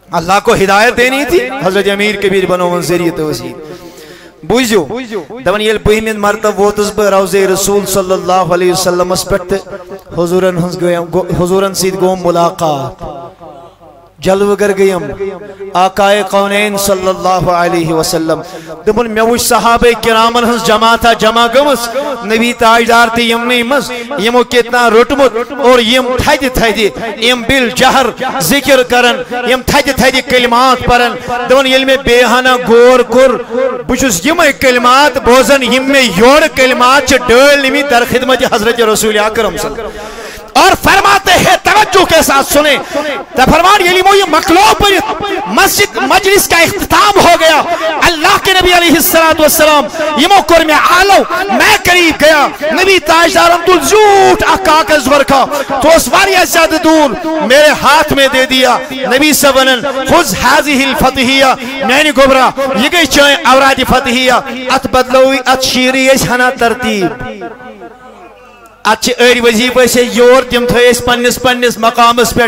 اللہ کو ہدایت دینی تھی حضرت امیر کبیر بنو منظری توسیع بوجھو دبن یہ بہمین مرتب ووتس بہ روضہ رسول صلی اللہ علیہ وسلم اس پٹھ حضورن سید گوم ملاقات جلو گر گیم آقائے قونین صلی اللہ علیہ وسلم دبن میوش صحابہ کرامن ہنس جمع تھا جمع گمس نبی تاجدار تی یمنی مز یمو کتنا رٹمت اور یم تھج یم بل جہر ذکر کرن یم تھج کلمات پرن دبن یلم بیہانا گور کر بچس یم کلمات بوزن یم میں یوڑ کلمات چھ ڈل نمی در خدمت حضرت رسول اکرم صلی اللہ اور فرماتے ہیں توجہ کے ساتھ سنیں فرمان یہ مخلوق پر مسجد مجلس کا اختتام ہو گیا اللہ کے نبی علیہ السلام یہ کور میں آلو میں قریب گیا نبی تاجدار عبد زیوٹ کاغذ ورکا تو اس واریا زیادہ دور میرے ہاتھ میں دے دیا نبی سبنن خذ هذه الفتحیہ میں نے گبرا یہ گئی چاہیں اوراد فتحیہ ات بدلوی ات شیری اس ہنا ترتیب اچھے ایڈی وزیب سے یور تم تھے اس پنس مقام اس پر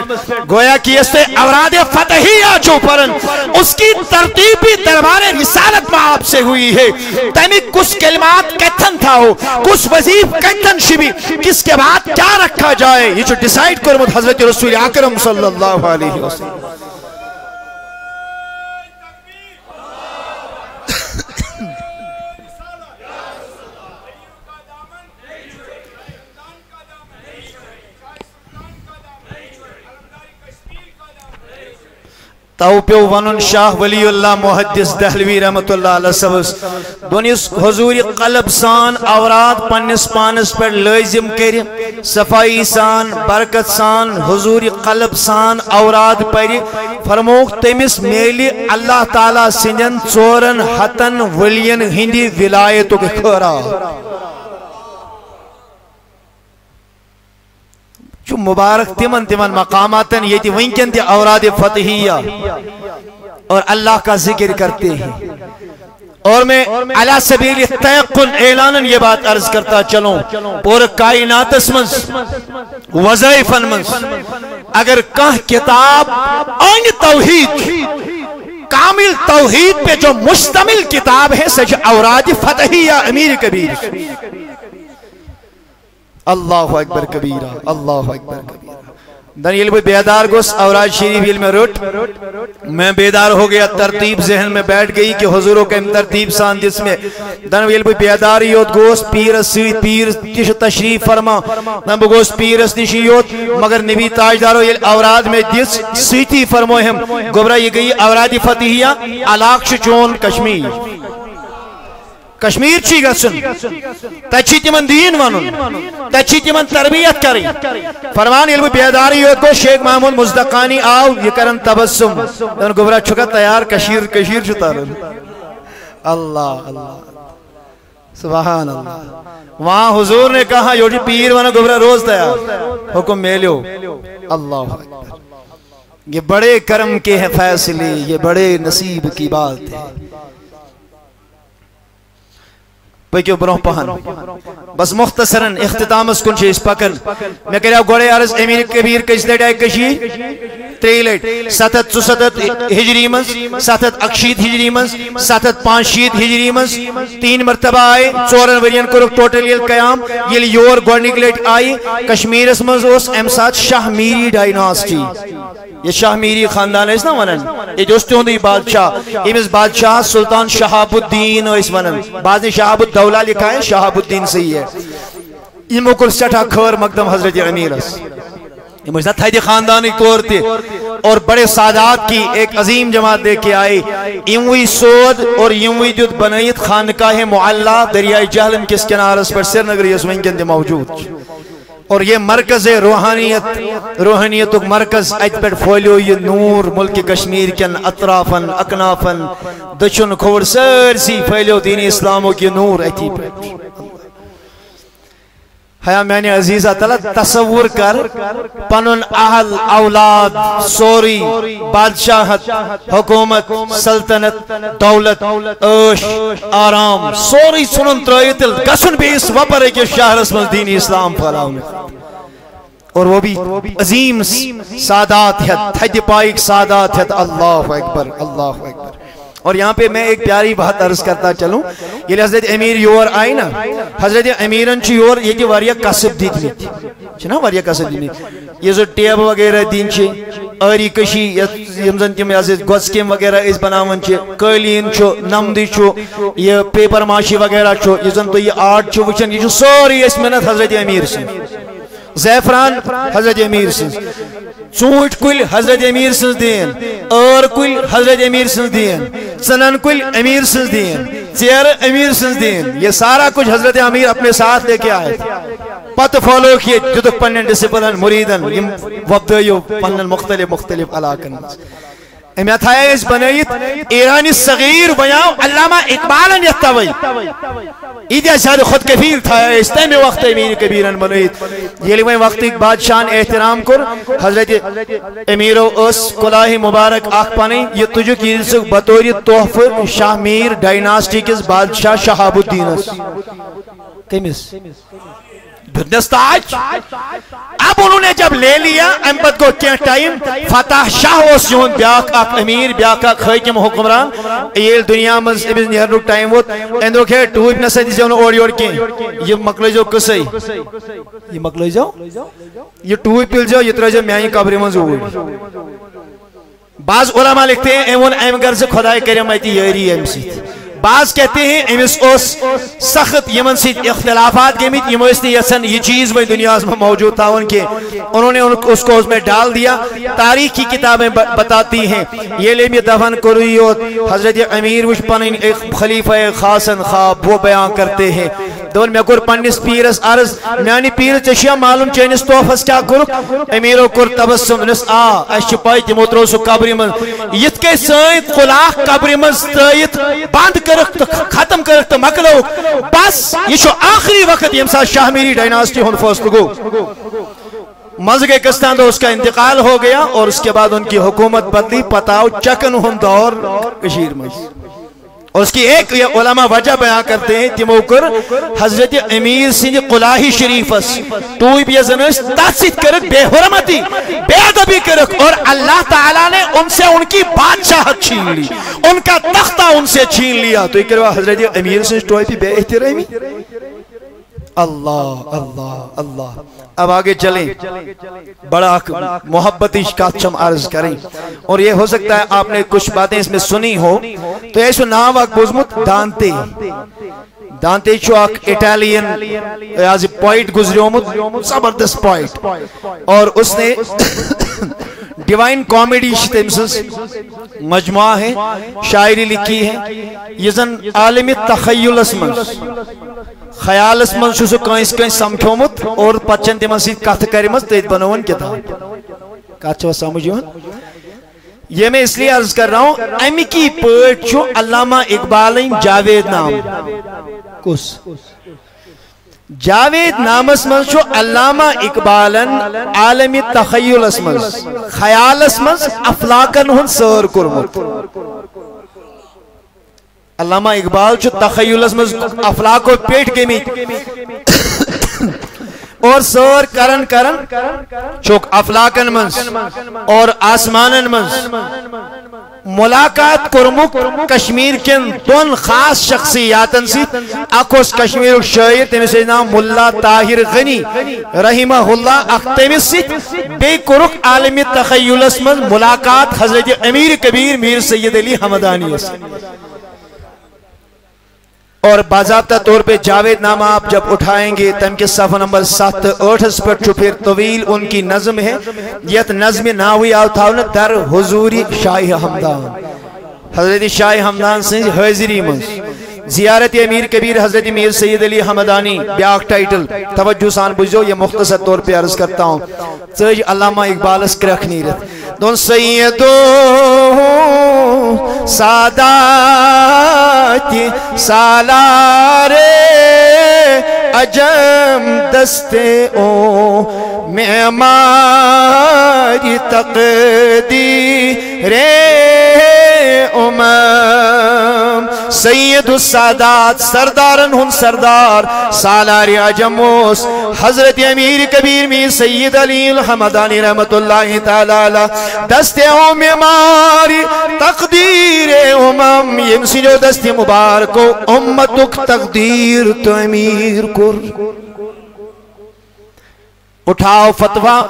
گویا کہ اس سے اوراد فتحیہ جو پرن اس کی ترتیب بھی دربار رسالت میں آپ سے ہوئی ہے تیمی کچھ کلمات کتن تھا ہو کچھ وزیب کتن شبی کس کے بعد کیا رکھا جائے یہ جو ڈیسائیڈ کرمت حضرت رسول اکرم صلی اللہ علیہ وسلم تو پیو ونن شاہ ولی اللہ محدث دہلوی رحمت اللہ علیہ سبس دونیس حضور قلب سان اوراد پنس پانس پر لازم کر صفائی سان برکت سان حضور قلب سان اوراد پر فرموک تمس میلی اللہ تعالیٰ سنجن چورن حتن ولین ہندی ولایتو کے خورا جو مبارک تمن مقاماتن یہ ونکن تی اوراد فتحیہ اور اللہ کا ذکر کرتے ہیں اور میں علی سبیل تیقن اعلانن یہ بات عرض کرتا چلوں پور کائنات اسمنس وظائفن منس اگر کہاں کتاب آئین توحید کامل توحید پہ جو مشتمل کتاب ہے سچ اوراد فتحیہ امیر کبیر اللہ اکبر کبیرہ اللہ اکبر کبیرہ دنیل بھی بیدار گوس اوراد شریف علم روٹ میں بیدار ہو گیا ترتیب ذہن میں بیٹھ گئی کہ حضوروں کا ترتیب سان جس میں دنیل بھی بیداریوت گوس پیرس پیر تش تشریف فرما نبو گوس پیرس نشیوت مگر نبی تاجدارو یہ اوراد میں جس سیتی فرموہم گبرہ یہ گئی اوراد فتحیہ علاقش چون کشمیر کشمیر چی گسن تچی تمن دین ونن تچی تمن تربیت کریں فرمان علم بیداری ہوت کو شیخ محمود مزدقانی آو یہ کرن تبسم دن گبرہ چھکا تیار کشیر چھتارن اللہ اللہ سبحان اللہ وہاں حضور نے کہا جو پیر وانا گبرہ روز تیار حکم میلیو اللہ اکبر یہ بڑے کرم کے ہیں فیصلے یہ بڑے نصیب کی بات ہے پکیو برو پہن بس مختصراً اختتام اس کن چیز پکن میں کہہ رہا گوڑے عرض امیر کبیر کس لیٹ آئے کشی تریلیٹ ستت چوستت ہجری منز ستت اکشید ہجری منز ستت پانشید ہجری منز 3 مرتبہ آئے 4 ورین کرک ٹوٹل یہ قیام یہ یور گوڑنک لیٹ آئی کشمیر اس منز اس امسات شاہ میری ڈائناسٹی یہ شاہ میری خاندان ہے اس نا ونن یہ جوستے ہوندی بادشاہ امس بادشاہ سلطان شہاب الدین اس ونن بعض نے شہاب الدولہ لکھا ہے شہاب الدین صحیح ہے یہ مکل سٹھا کھر مقدم حضرت امیر اس یہ مجھتا تھا خاندانی طور تھے اور بڑے سادات کی ایک عظیم جماعت دے کے آئی اموی سود اور اموی دیت بنائیت خانقاہ معلّہ دریائے جہلم کس کنارس پر سرنگر یسوین کے اندے موجود اور یہ مرکز روحانیت مرکز ایت پر پھولیو یہ نور ملک کشمیر کن اطرافن اکنافن دچن کھوڑ سرسی پھولیو دین اسلاموں کی نور ایتی پر حیا میں نے عزیزہ تعالیٰ تصور کر پنن اہل اولاد سوری بادشاہت حکومت سلطنت دولت عیش آرام سوری سنن ترائیتل گسن بھی اس وپر کے شہر اسم دینی اسلام پھیلاؤں اور وہ بھی عظیم سادات ہے تھج پائک سادات ہے اللہ اکبر اللہ اکبر اور یہاں پہ میں ایک پیاری بات عرض کرتا چلوں یہ حضرت امیر یور آئی نا حضرت امیرن چی یور یہ واریا قصب دیت لیت چھنا واریا قصب دیت یہ جو ٹیب وغیرہ دین چھے آری کشی یمزن تیم عزیز گوزکیم وغیرہ اس بناون چھے قیلین چھو نمدی چھو یہ پیپر ماشی وغیرہ چھو یہ زن تو یہ آرٹ چھو وچن یہ چھو سوری اس منت حضرت امیر سے زیفران حضرت امیر سے چونٹ کل حضرت امیر سنز دین اور کل حضرت امیر سنز دین سنن کل امیر سنز دین چیر امیر سنزدین یہ سارا کچھ حضرت امیر اپنے ساتھ لے کے آئے پت فالو کیے جدک پنن ڈسپلن مریدن وبدیو پنن مختلف علاقن امیا تھا اس بنائیت ایرانی صغیر بیاو علامہ اقبالن یتوی ایدیا شاید خود کفیل تھا اس تیمی وقت امیر کبیرن بنائیت یہ لیویں وقت ایک بادشاہ احترام کر حضرت امیرو اس کلاہ مبارک آخ پانی یہ تجھو کی سک بطوری تحفر شاہ میر ڈائناسٹی کس بادشاہ شہاب الدین اس کمیس دستاج اب انہوں نے جب لے لیا امبت کو کیا ٹائم فتح شاہ اس یون بیاک اک امیر بیاک اک حاکم حکمران یہ دنیا مز ابن نیرنو ٹائم ووت اندرو کہ ٹوپ نسا دیزے انہوں اوڑی اوڑ کے یہ مقلے جو کسائی یہ مقلے جو یہ ٹوپ پل جو یہ طرح جو میائی قبری مز اوڑی بعض علماء لکھتے ہیں ایمون ایمگر سے خدای کریم ایتی یاری ایمسیت بعض کہتے ہیں امس اس سخت یمن سے اختلافات کے مت یم اس نے یسن یہ چیز وہ دنیا میں موجود تھا ان کے انہوں نے اس کو اس میں ڈال دیا تاریخ کی کتابیں بتاتی ہیں یہ لے میں دفن کروی اور حضرت امیر وش پنن ایک خلیفہ خاصن خواب وہ بیان کرتے ہیں دون میں کر پنس پیرس عرض میانی پیر چشیا معلوم چینس توفس کیا کرک امیرو کر تبسم نس اش پائی تمو ترو سو قبر من یت کے سیت خلاق قبر من تیت بند کرک تو ختم کرک تو مکلو بس یہ شو آخری وقت یم سا شاہ میری ڈائناسٹی ہن فوست گو مز کے کستان تو اس کا انتقال ہو گیا اور اس کے بعد ان کی حکومت بدلی پتاو چکن ہن دور کشیر میں اور اس کی ایک علماء وجہ بیان کرتے ہیں تموکر حضرت امیر سنجھ قلاہی شریفس توی بیزنس تاسید کرک بے حرمتی بے ادبی کرک اور اللہ تعالیٰ نے ان سے ان کی بادشاہت چھین لی ان کا تختہ ان سے چھین لیا تو یہ کروا حضرت امیر سنجھ توی بے احترامی اللہ اللہ اللہ اب آگے چلیں بڑا محبتی کاتشم عرض کریں اور یہ ہو سکتا ہے آپ نے کچھ باتیں اس میں سنی ہو تو ایسو نام وقت بزمت دانتے دانتے چو اک اٹالین ایازی پوائٹ گزری ہومت زبردست پوائٹ اور اس نے ڈیوائن کامیڈی تمسس مجموعہ ہے شاعری لکھی ہے یہ زن عالمی تخیل اسمن خیال اسمن شو سو کائنس کائنس سمکھومت اور پچن تیمان سید کہت کریمت تید بنوان کتاب کہت سمجھو یہ میں اس لیے عرض کر رہا ہوں امی کی پرٹ چھو علامہ اقبالین جاوید نام کس جاوید نام اسمن چھو علامہ اقبالن عالمی تخیل اسمن خیال اسمن افلاکن ہن سر کرمت علامہ اقبال چھو تخیل اسمن افلاک کو پیٹ کے میت اور سور کرن چوک افلاکن منز اور آسمانن منز ملاقات کرمک کشمیر کن دون خاص شخصیاتن سی اکوس کشمیر شاعر تیمیس نام ملا طاہر غنی رحمہ اللہ اختیمیس سی بے کرک عالمی تخیل اسمن ملاقات حضرت امیر کبیر میر سید علی حمدانی اس اور باضابطہ طور پہ جاوید نامہ آپ جب اٹھائیں گے تم کے صفحہ نمبر 7-8 پر چھپیر طویل ان کی نظم ہے یہ نظم ناوی آتاؤن در حضوری شاہ حمدان حضرت شاہ حمدان سے حضری منز زیارت امیر کبیر حضرت میر سید علی حمدانی بیاک ٹائٹل توجہ سان بجھو یہ مختصر طور پہ عرض کرتا ہوں سج علامہ اقبال اس کرخ نیرت دون سیدو سادات سالار عجم دستے او معماری تقدیر امم سید السادات سردارن ہن سردار سالار عجموس حضرت امیر کبیر میں سید علی الحمدانی رحمت اللہ تعالی دستے او معماری تقدیر امم یمسی جو دستے مبارکو امتک تقدیر تو امیر کر اٹھاؤ فتوہ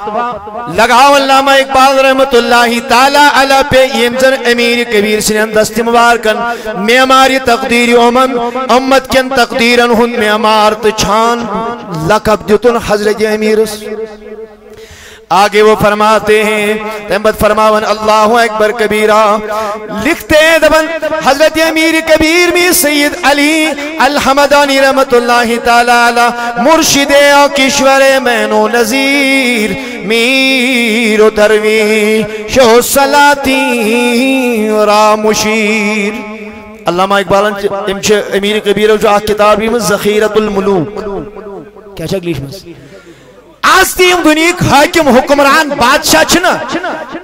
لگاؤ علامہ اقبال رحمت اللہ تعالی علی پہ یمزن امیر کبیر سنن دست مبارکن معماری تقدیر امت کن تقدیرن ہن معمار تچھان لقب دیتن حضرت امیر آگے وہ فرماتے ہیں تمبت فرماون اللہ اکبر کبیرہ لکھتے ہیں دبن حضرت امیر کبیر میں سید علی الحمدانی رحمت اللہ تعالی مرشد کشور مینو نظیر میر و درویش و سلاطین را مشیر علامہ اقبال امیر کبیر جو کتابی میں ذخیرۃ الملوک کیا انگلش میں آج تیم دنیا حاکم حکمران بادشاہ چھنا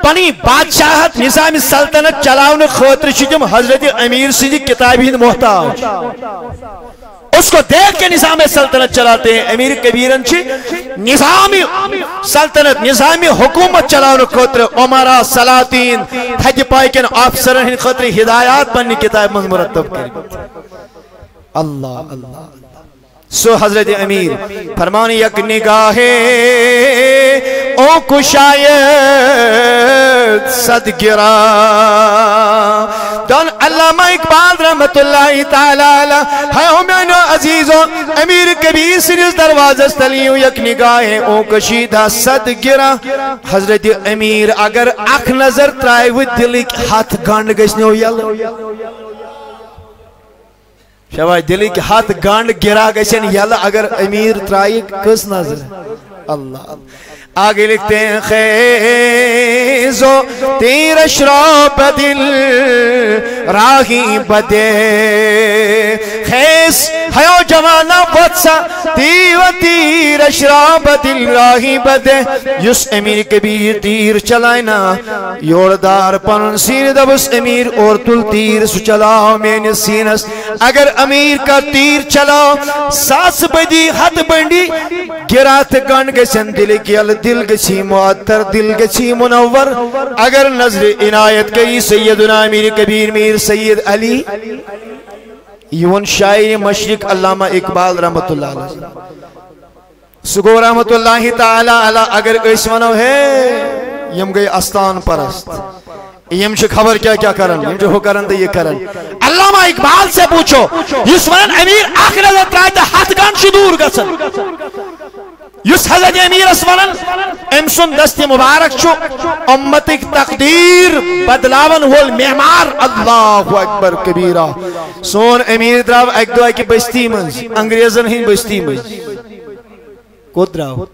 پنی بادشاہت نظام سلطنت چلاؤن خاطر چھم حضرت امیر سندی کتابی محتاج اس کو دیکھ کے نظام سلطنت چلاتے ہیں امیر کبیرن چھ نظامی سلطنت نظامی حکومت چلاؤن خاطر عمرہ سلاطین تھج پائکن آفسرن خاطر ہدایات پنی کتاب میں مرتب کریں اللہ اللہ سو حضرت امیر فرمانی یک نگاہ او کو شاید صد گرا دون علامہ اقبال رحمت اللہ تعالی ہے میانو عزیزو امیر کبیر سنیز دروازہ ستلیوں یک نگاہ او کشیدہ صد گرا حضرت امیر اگر اکھ نظر ترائے وہ دلک ہاتھ گانڈ گشنے ہو یالو شوائی دلی کے ہاتھ گانڈ گرا گئے یالا اگر امیر ترائی کس نظر اللہ آگے لکھتے ہیں خیزو تیر اشراب دل راہی بدے خیز ہیو جوانا بطسا تیر اشراب دل راہی بدے یس امیر کبیر تیر چلائنا یوردار پنن سین دبس امیر اور تل تیر سو چلاؤ میں سینس اگر امیر کا تیر چلاؤ ساس بدی حد بندی گرات گانڈ گسن دل کیال دل گچھی معطر دل گچھی منور اگر نظر عنایت کئی سیدنا امیر کبیر میر سید علی یون شاعر مشرق علامہ اقبال رحمت اللہ علیہ سگو رحمت اللہ تعالی علی اگر اسمانو ہے یم گئی استان پرست یم چھ خبر کیا کیا کرن یم جو ہو کرن دے یہ کرن علامہ اقبال سے پوچھو یس ون امیر آخر اللہ ترائیتا ہاتھ گان شدور گسن یس حضرت امیر اسولن امسن دست مبارک چھو امتک تقدیر بدلاون ہول معمار اللہ اکبر کبیرہ سون امیر دراو ایک دعائی کی بستی منز انگریزن ہی بستی منز کود دراو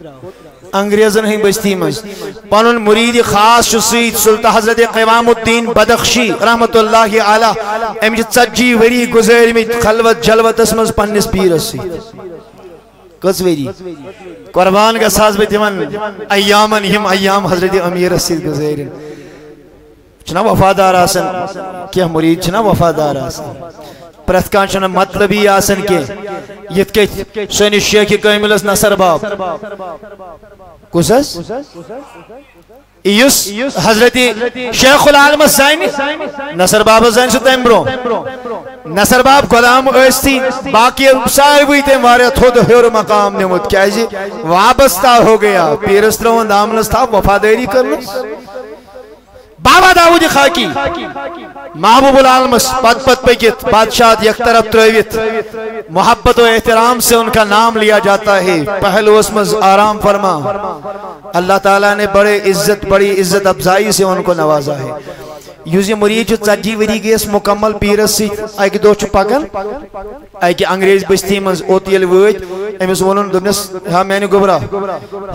انگریزن ہی بستی منز پانون مرید خاص شسید سلطہ حضرت قوام الدین بدخشی رحمت اللہ علیہ امجد سجی وری گزر میں خلوت جلوت اسمز پنس پیر اسی کس ویری قربان کا ساز بھی تیمن ایامن ہم ایام حضرت امیر رسید گزیرن چنا وفادار آسن کیا مرید چنا وفادار آسن پرتکان چنا مطلبی آسن کے یت کے سونی شیخ کاملس نصر باب کسس یس حضرت شیخ العالم الزینی نصر باب الزین سے تیمبرو نصر باب غلام ایستی باقی سارے بھی تے مارے تھود ہور مقام نمود کیا جی وابستہ ہو گیا پیرسترون دامنس تھا وفاداری کرنس بابا داؤد خاکی محبوب العالمس پت پت پکت بادشاہ یک طرف ترویت محبت و احترام سے ان کا نام لیا جاتا ہے پہلو اسمز آرام فرما اللہ تعالیٰ نے بڑی عزت افزائی سے ان کو نوازا ہے یوزی مرید جو چجی وری گیس مکمل پیرس سی ایک دو چپاکن ایک انگریز بستی منز اوتیل ویت امیس ونن دنس ہاں میں نے گبرا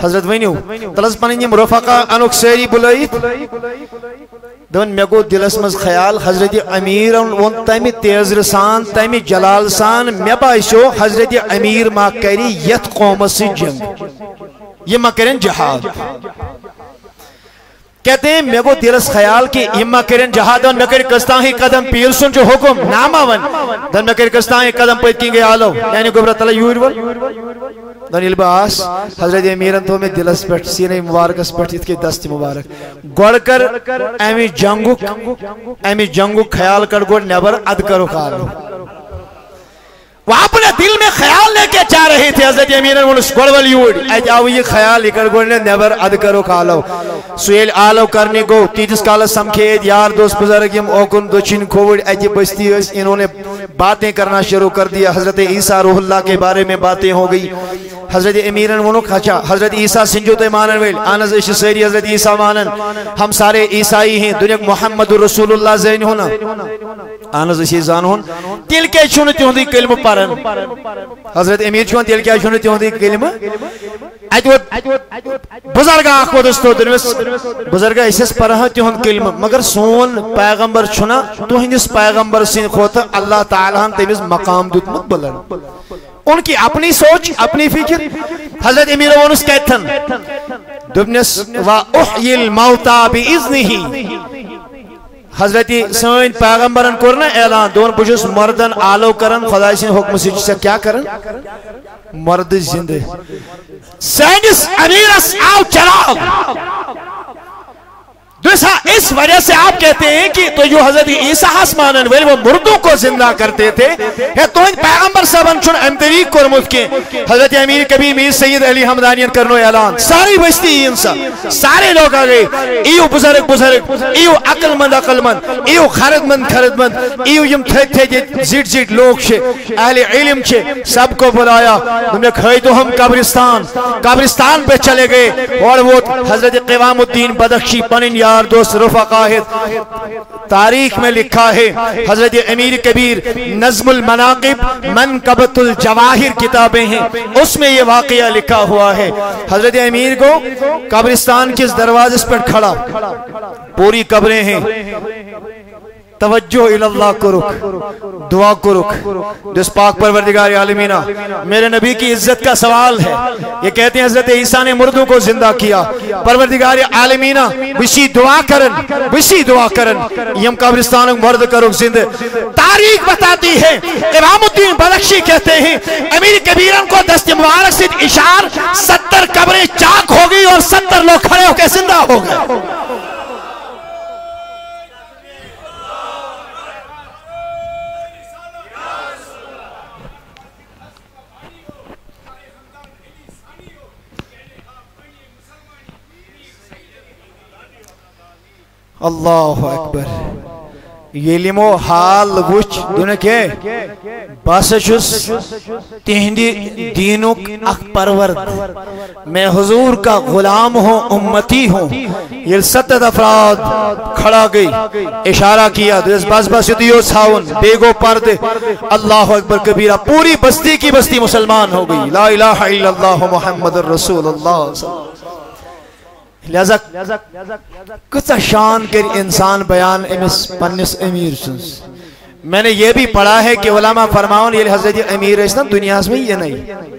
حضرت وینیو تلس پننیم رفقا انوک سیری بلائیت دون میں کو دلس مز خیال حضرت امیر ون تیمی تیز رسان تیمی جلال سان میں بائیشو حضرت امیر ما کری یت قوم سی جنگ یہ ما کرن جہاد کہتے ہیں میں کو دلس خیال کہ اما کرن جہاد دن میں کر کستان ہی قدم پیر سن جو حکم ناما ون دن میں کر کستان ہی قدم پیت کی گئے آلو یعنی گبرہ تعالی یور ون دن الباس حضرت امیرن تو میں دلس پیٹ سینے مبارک اس پیٹ کے دست مبارک گوڑ کر ایمی جنگو خیال کر گوڑ نیبر اد کرو خالو وہ اپنے دل میں خیال لے کے چاہ رہے تھے حضرت امیرن ونس گوڑول یوڑ ایج آو یہ خیال لے کر گوڑنے نیبر اد کرو خالو سویل آلو کرنے کو تیجس کالا سمکھید یار دوست بزرگیم اوکن دوچین کھوڑ ایجی بستی انہوں نے باتیں کرنا شروع کر دیا حضرت عیسیٰ روح اللہ کے بارے میں باتیں ہو گئی حضرت امیرن ونک اچھا حضرت عیسیٰ سنجو تو مانن ویل آنز اشی سیری حضرت عیسیٰ مانن ہم سارے عیسائی ہیں دنیا محمد رسول اللہ زین ہونا آنز اشی زان ہون تیل کیا چھونے تیوندی کلمہ پارن حضرت امیر چھوان تیل کیا چھونے تیوندی کلمہ بزرگ آخو دستو دنویس بزرگ ایسیس پرہا تیوند کلمہ مگر سون پیغمبر چھنا تو ہندس پیغمبر سین خواتا اللہ تعالیٰ ہم تیمیز مقام دوت مقبلن ان کی اپنی سوچ اپنی فکر حضرت امیر ونس کہتن دبنس وَأُحْيِ الْمَوْتَى بِإِذْنِهِ حضرت سوین پیغمبرن کرنا اعلان دون بجوز مردن آلو کرن خدای سین حکم سے کیا کرن مرد زندہ سینس امیرس آو چراغ دوسرا اس وجہ سے آپ کہتے ہیں کہ تو جو حضرت عیسیٰ حسمانن ویل وہ مردوں کو زندہ کرتے تھے تو ان پیغمبر صاحبان چون امتریق کرمت کے حضرت امیر کبھی میر سید علی حمدانیان کرنو اعلان ساری بستی انسان سارے لوگ آگئے ایو بزرگ ایو عقل مند ایو خرد مند ایو یم تھے زیٹ لوگ چھے اہل علم چھے سب کو بلایا ہم نے کھائی تو ہم قبرستان پہ چلے گئے اور وہ حضرت قوام الدین بدخشی پنن یار دوست رفقاہت تاریخ میں لکھا ہے حضرت امیر کبیر نظم المناقب منقبت الجواہر کتابیں ہیں اس میں یہ واقعہ لکھا ہوا ہے حضرت امیر کو قبرستان کس دروازے پر کھڑا پوری قبریں ہیں توجہ الاللہ کرک دعا کرک جس پاک پروردگار عالمینہ میرے نبی کی عزت کا سوال ہے یہ کہتے ہیں حضرت عیسیٰ نے مردوں کو زندہ کیا پروردگار عالمینہ بشی دعا کرن یم قبرستان مرد کرک زندہ تاریخ بتاتی ہے قوام الدین بدخشی کہتے ہیں امیر کبیرن کو دست مبارک سے اشار 70 قبریں چاک ہو گئی اور 70 لوگ کھڑے ہو کے زندہ ہو گئے اللہ اکبر یہ لمو حال وچ دونہ کے باسچس تہندی دینک اک پرورد میں حضور کا غلام ہوں امتی ہوں یہ 7 افراد کھڑا گئی اشارہ کیا بس دیو ساون بیگو پرد اللہ اکبر کبیرہ پوری بستی کی بستی مسلمان ہو گئی لا الہ الا اللہ محمد الرسول اللہ لہذا کتا شان کر انسان بیان امس پنس امیر سنس میں نے یہ بھی پڑھا ہے کہ علماء فرماؤن یہ حضرت امیر اسلام دنیا میں یہ نہیں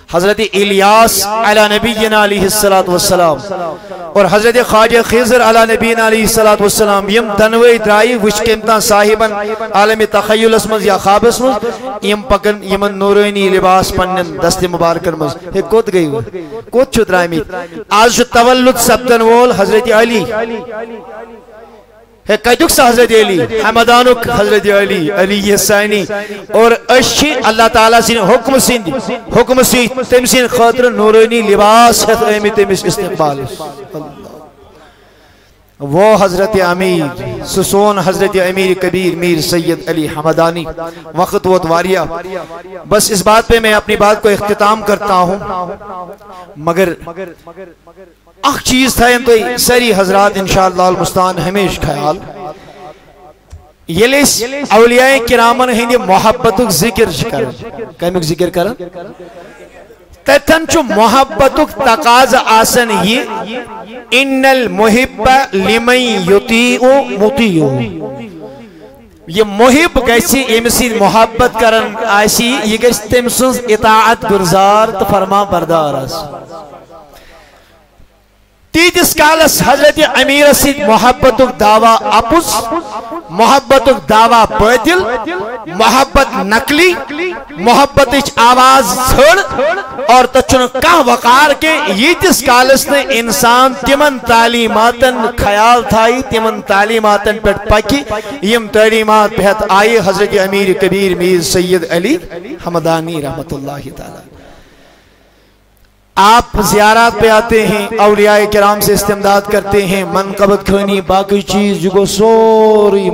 حضرت الیاس علی نبینا علیہ السلام اور حضرت خواجہ خضر علی نبینا علیہ السلام یم دنوی درائی وچ کمتا صاحباً عالم تخیل اسمز یا خواب اسمز یم پکن یمن نورینی لباس پنن دست مبارکر مز ہے کود گئی ہوئی کود چھو درائی مید آج جو تولد سبتن وول حضرت علی ہے قیدک سا حضرت علی حمدانک حضرت علی حسینی اور اشی اللہ تعالیٰ سین حکم سی تمسین خاطر نورانی لباس ہے ایمی تمس استقبال وہ حضرت امیر سسون حضرت امیر کبیر میر سید علی حمدانی وقت و دواریا بس اس بات پہ میں اپنی بات کو اختتام کرتا ہوں مگر اخ چیز تھا ان تو سری حضرات انشاءاللہ المستعان ہمیش خیال یہ لیس اولیاء کرامن ہندی محبتک ذکر کرن کیمک ذکر کرن تتن چو محبتک تقاض آسن یہ ان المحب لمن یطیعو مطیعو یہ محب گیسی امسی محبت کرن آئیسی یہ گیس تمسنز اطاعت گرزار تو فرما بردار آس تیجس کالس حضرت امیر سید محبتک دعویٰ اپس محبتک دعویٰ باطل محبت نقلی محبت اچ آواز چھڑ اور تچن کا وقار کے یہ جس کالس نے انسان تمن تعلیماتن خیال تھائی تمن تعلیماتن پیٹ پاکی یم تعلیمات بہت آئے حضرت امیر کبیر میر سید علی حمدانی رحمت اللہ تعالی آپ زیارات پہ آتے ہیں اولیاء کرام سے استمداد کرتے ہیں منقبت کھانی باقی چیز جو سوری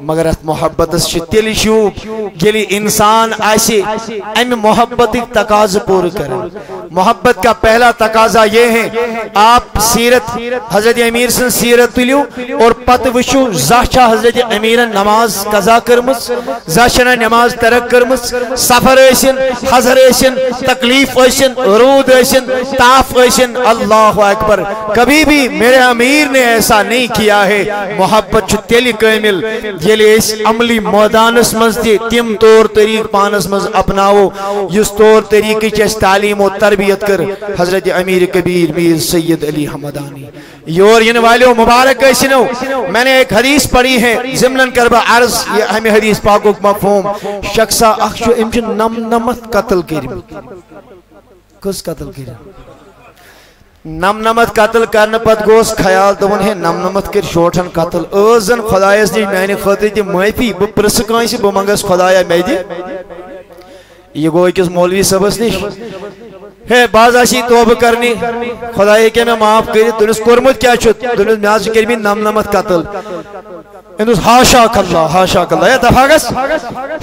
مگر ات محبت تیل شوب یلی انسان آسی ام محبت تقاض پور کریں محبت کا پہلا تقاضا یہ ہے آپ سیرت حضرت امیر سن سیرت تلیو اور پت وشو زاچا حضرت امیرن نماز قضا کرمس زاشنا نماز ترک کرمس سفر ایسن حضر ایسن تکلیف ایسن رود ایسن تاف ایسن اللہ اکبر کبھی بھی میرے امیر نے ایسا نہیں کیا ہے محبت تیلی کامل یلی اس عملی میدانس مز تم طور طریق پانس مز اپناو اس طور طریقے چیز تعلیم و تربیت کر حضرت امیر کبیر میر سید علی حمدانی یور ین والیو مبارک ایسنو میں نے ایک حدیث پڑھی ہے ضمناً کربا عرض یہ ہمیں حدیث پاکو مفہوم شخصا اخشو امچن نمت قتل کریم کس قتل کریم نمت قتل کرنے پت گوس خیال دون ہے نمت کر شوٹن قتل ازن خدایس دی میں نے خاطر دی معافی بہ پرس کانسی بہ منگس خدایا میں دی یہ گو کس مولوی صاحبس نش ہے باز آشی توبہ کرنی خدای کے میں معاف کری تنس کورمت کیا چھت تنس میاز کرمی نمت قتل اندوس حاشاک اللہ یا دفاقس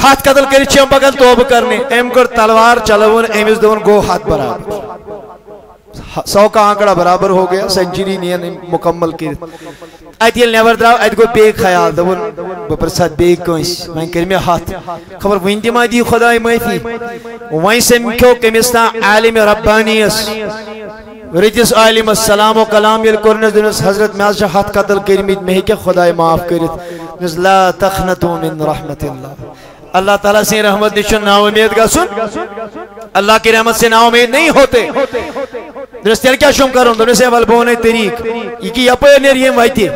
ہاتھ قتل کری چیم بگن توبہ کرنی ایم کر تلوار چلون ایمز دون گو ہاتھ برابر 100 کا آنکڑا برابر ہو گیا سنچری نین مکمل کی ایت یل نیور دراو ایت گو بیگ خیال دون بپرسات بیگ کنس میں کرمی ہاتھ خبر وینتی ما دی خدای معافی وین سمکھو کمستا عالم ربانی اس رجس عالم السلام و کلام یل کرنس دنس حضرت میاز شاہ ہاتھ قتل کرمید میں کہ خدای معاف کرت لا تخنتو من رحمت اللہ تعالیٰ سے رحمت نشن نا امید گا سن اللہ کی رحمت سے نا امید نہیں ہوتے درست تیل کیا شم کروں دنس ہے والبونے طریق یہ کی اپنے نریم وائیتی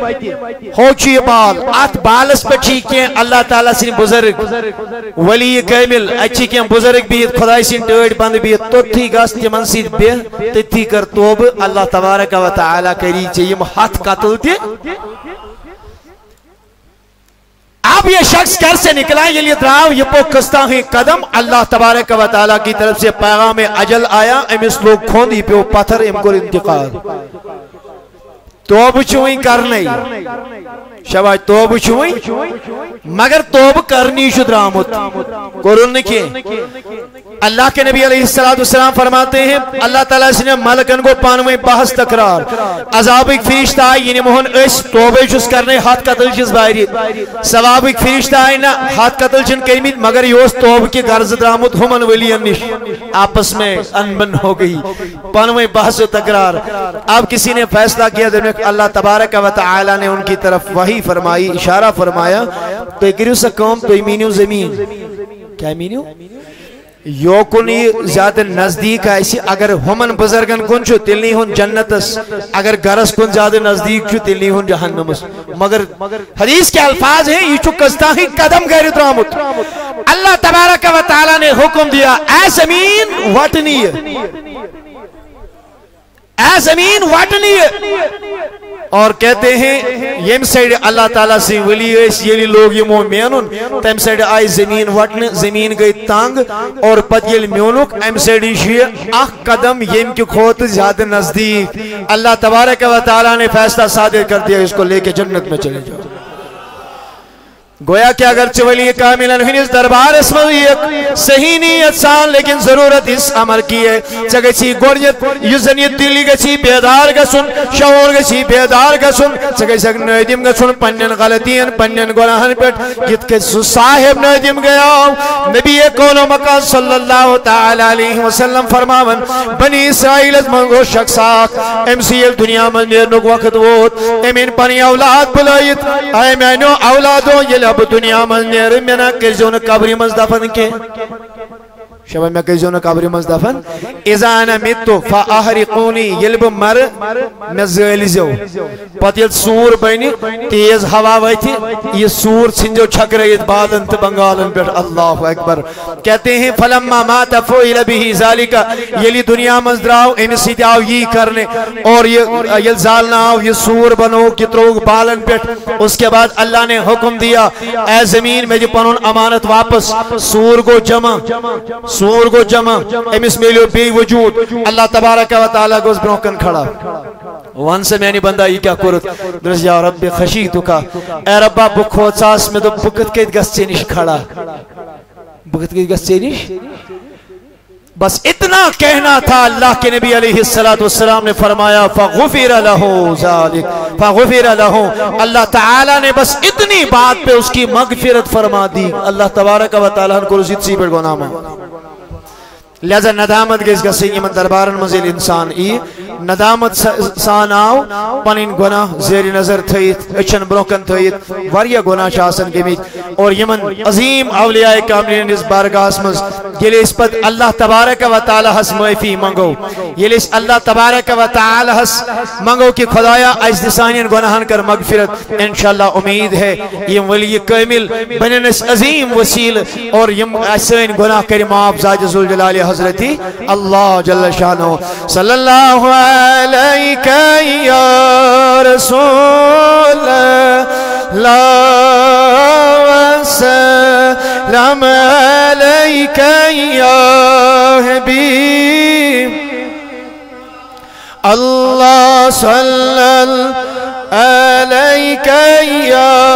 ہو چی بال آت بالس پر چیکیں اللہ تعالیٰ سے بزرگ ولی کامل اچھی کیں بزرگ بیت خدای سے ٹیڑ بند بیت تو تھی گاست منصید بے تھی کر توب اللہ تبارک و تعالیٰ کری چاہیے ہاتھ قتل تھی اب یہ شخص گھر سے نکلا یہ لیے دراؤ یہ پوکستا ہی قدم اللہ تبارک و تعالیٰ کی طرف سے پیغام اجل آیا امس لوگ کھوندی پیو پتھر ام کو انتقال توب چوئیں کرنے شباج توب چوئیں مگر توب کرنی شد رامت قرآن نے کیے اللہ کے نبی علیہ السلام فرماتے ہیں اللہ تعالیٰ سے نے ملکن کو پانویں بحث تقرار عذاب ایک فرشتہ آئی یعنی مہن اس توبے چس کرنے ہاتھ قتل چس باہری ثواب ایک فرشتہ آئی نا ہاتھ قتل چن کریمید مگر یوس توب کی غرض درامت ہمن ولی انش آپس میں انبن ہو گئی پانویں بحث تقرار اب کسی نے فیصلہ کیا دنیا اللہ تبارک و تعالی نے ان کی طرف وحی فرمائی اشارہ فرمایا تو ایک سا قوم تو ایمینیو زمین کیا ایمینیو یو کنی زیادہ نزدیک ایسی اگر ہمن بزرگن کن چھو تل نہیں ہون جنتس اگر گرس کن زیادہ نزدیک چھو تل نہیں ہون جہنمس مگر حدیث کے الفاظ ہیں یہ چھو کستا ہی قدم غیر درامت اللہ تبارک و تعالی نے حکم دیا اے زمین وٹنی ہے اے زمین وٹنی ہے اور کہتے ہیں یم سائڈ اللہ تعالیٰ سے ولی اس یہ لوگ یہ مومینون تم سائڈ آئی زمین وٹن زمین گئی تانگ اور پت یہ میونک ام سائڈ شیئے اخ قدم یم کی کھوت زیادہ نزدیک اللہ تبارک و تعالیٰ نے فیصلہ صادر کر دیا اس کو لے کے جنت میں چلے جاؤ گویا کہ اگرچہ ولی کاملن ہنیس دربار اس میں ایک صحیح نیت سان لیکن ضرورت اس عمر کی ہے چگچی گوڑیت یزنیت دلی گچی بیدار گسن شعور گچی بیدار گسن چگچی نادم گسن پنن غلطین پنن گناہن پیٹ جت کے صاحب نادم گیا نبی کون و مکان صلی اللہ تعالی علیہ وسلم فرماون بنی اسرائیل از منگو شخصاک امسیل دنیا میں میرنک وقت ووت امین پنی اولاد بلائیت اے مینو اولادوں یہ اب دنیا من میرے میں نہ کسیوں نے قبری مز دفن کے شبہ میں کسیوں نے قبری مز دفن اذا انا متو فاحرقونی یلب مر میں زیلزو پتیل سور بینی تیز ہوا ویتی یہ سور چھنجو چھک رہیت بادن تبنگالن پر اللہ اکبر کہتے ہیں فلما مات فوئل بھی ذالکا یلی دنیا مز دراؤ امسی دیاؤ یہ کرنے اور یہ زالنا آؤ یہ سور بنو کتروگ بالن پر اس کے بعد اللہ نے حکم دیا اے زمین میں جو پنون امانت واپس سور کو جمع سور کو جمع امس میلیو بی وجود اللہ تبارک و تعالیٰ کو اس بروکن کھڑا ون سے میں نے بندہ یہ کیا کرت درس یا رب خشیتک اے ربا بہ کھوژاس میں دپ بہ کت کت گژھِ ژے نش کھڑا بہ کت کت گژھِ ژے نش بس اتنا کہنا تھا اللہ کے نبی علیہ السلام نے فرمایا فغفر له ذلك فغفر له اللہ تعالی نے بس اتنی بات پہ اس کی مغفرت فرما دی اللہ تبارک و تعالی کو رزق سی پر گناہ میں لہذا ندامت گیس گسی یمن دربارن مزیل انسان ای ندامت سان آو پنین گناہ زیر نظر تھیت اچھن بروکن تھیت واریا گناہ چاسن گمیت اور یمن عظیم اولیاء کاملین اس بارگاہ مز یلی اس پت اللہ تبارک و تعالی حس معافی منگو یلی اس اللہ تبارک و تعالی حس منگو کہ خدایا اس دسانین گناہن کر مغفرت انشاءاللہ امید ہے یم ولی کامل بنن اس عظیم وسیل اور یم اسین گناہ کر معاف ذات ذوالجلال حضرتی اللہ جل شانہ صلی اللہ علیکہ یا رسول اللہ وسلم علیکہ یا حبیب اللہ صلی اللہ علیکہ یا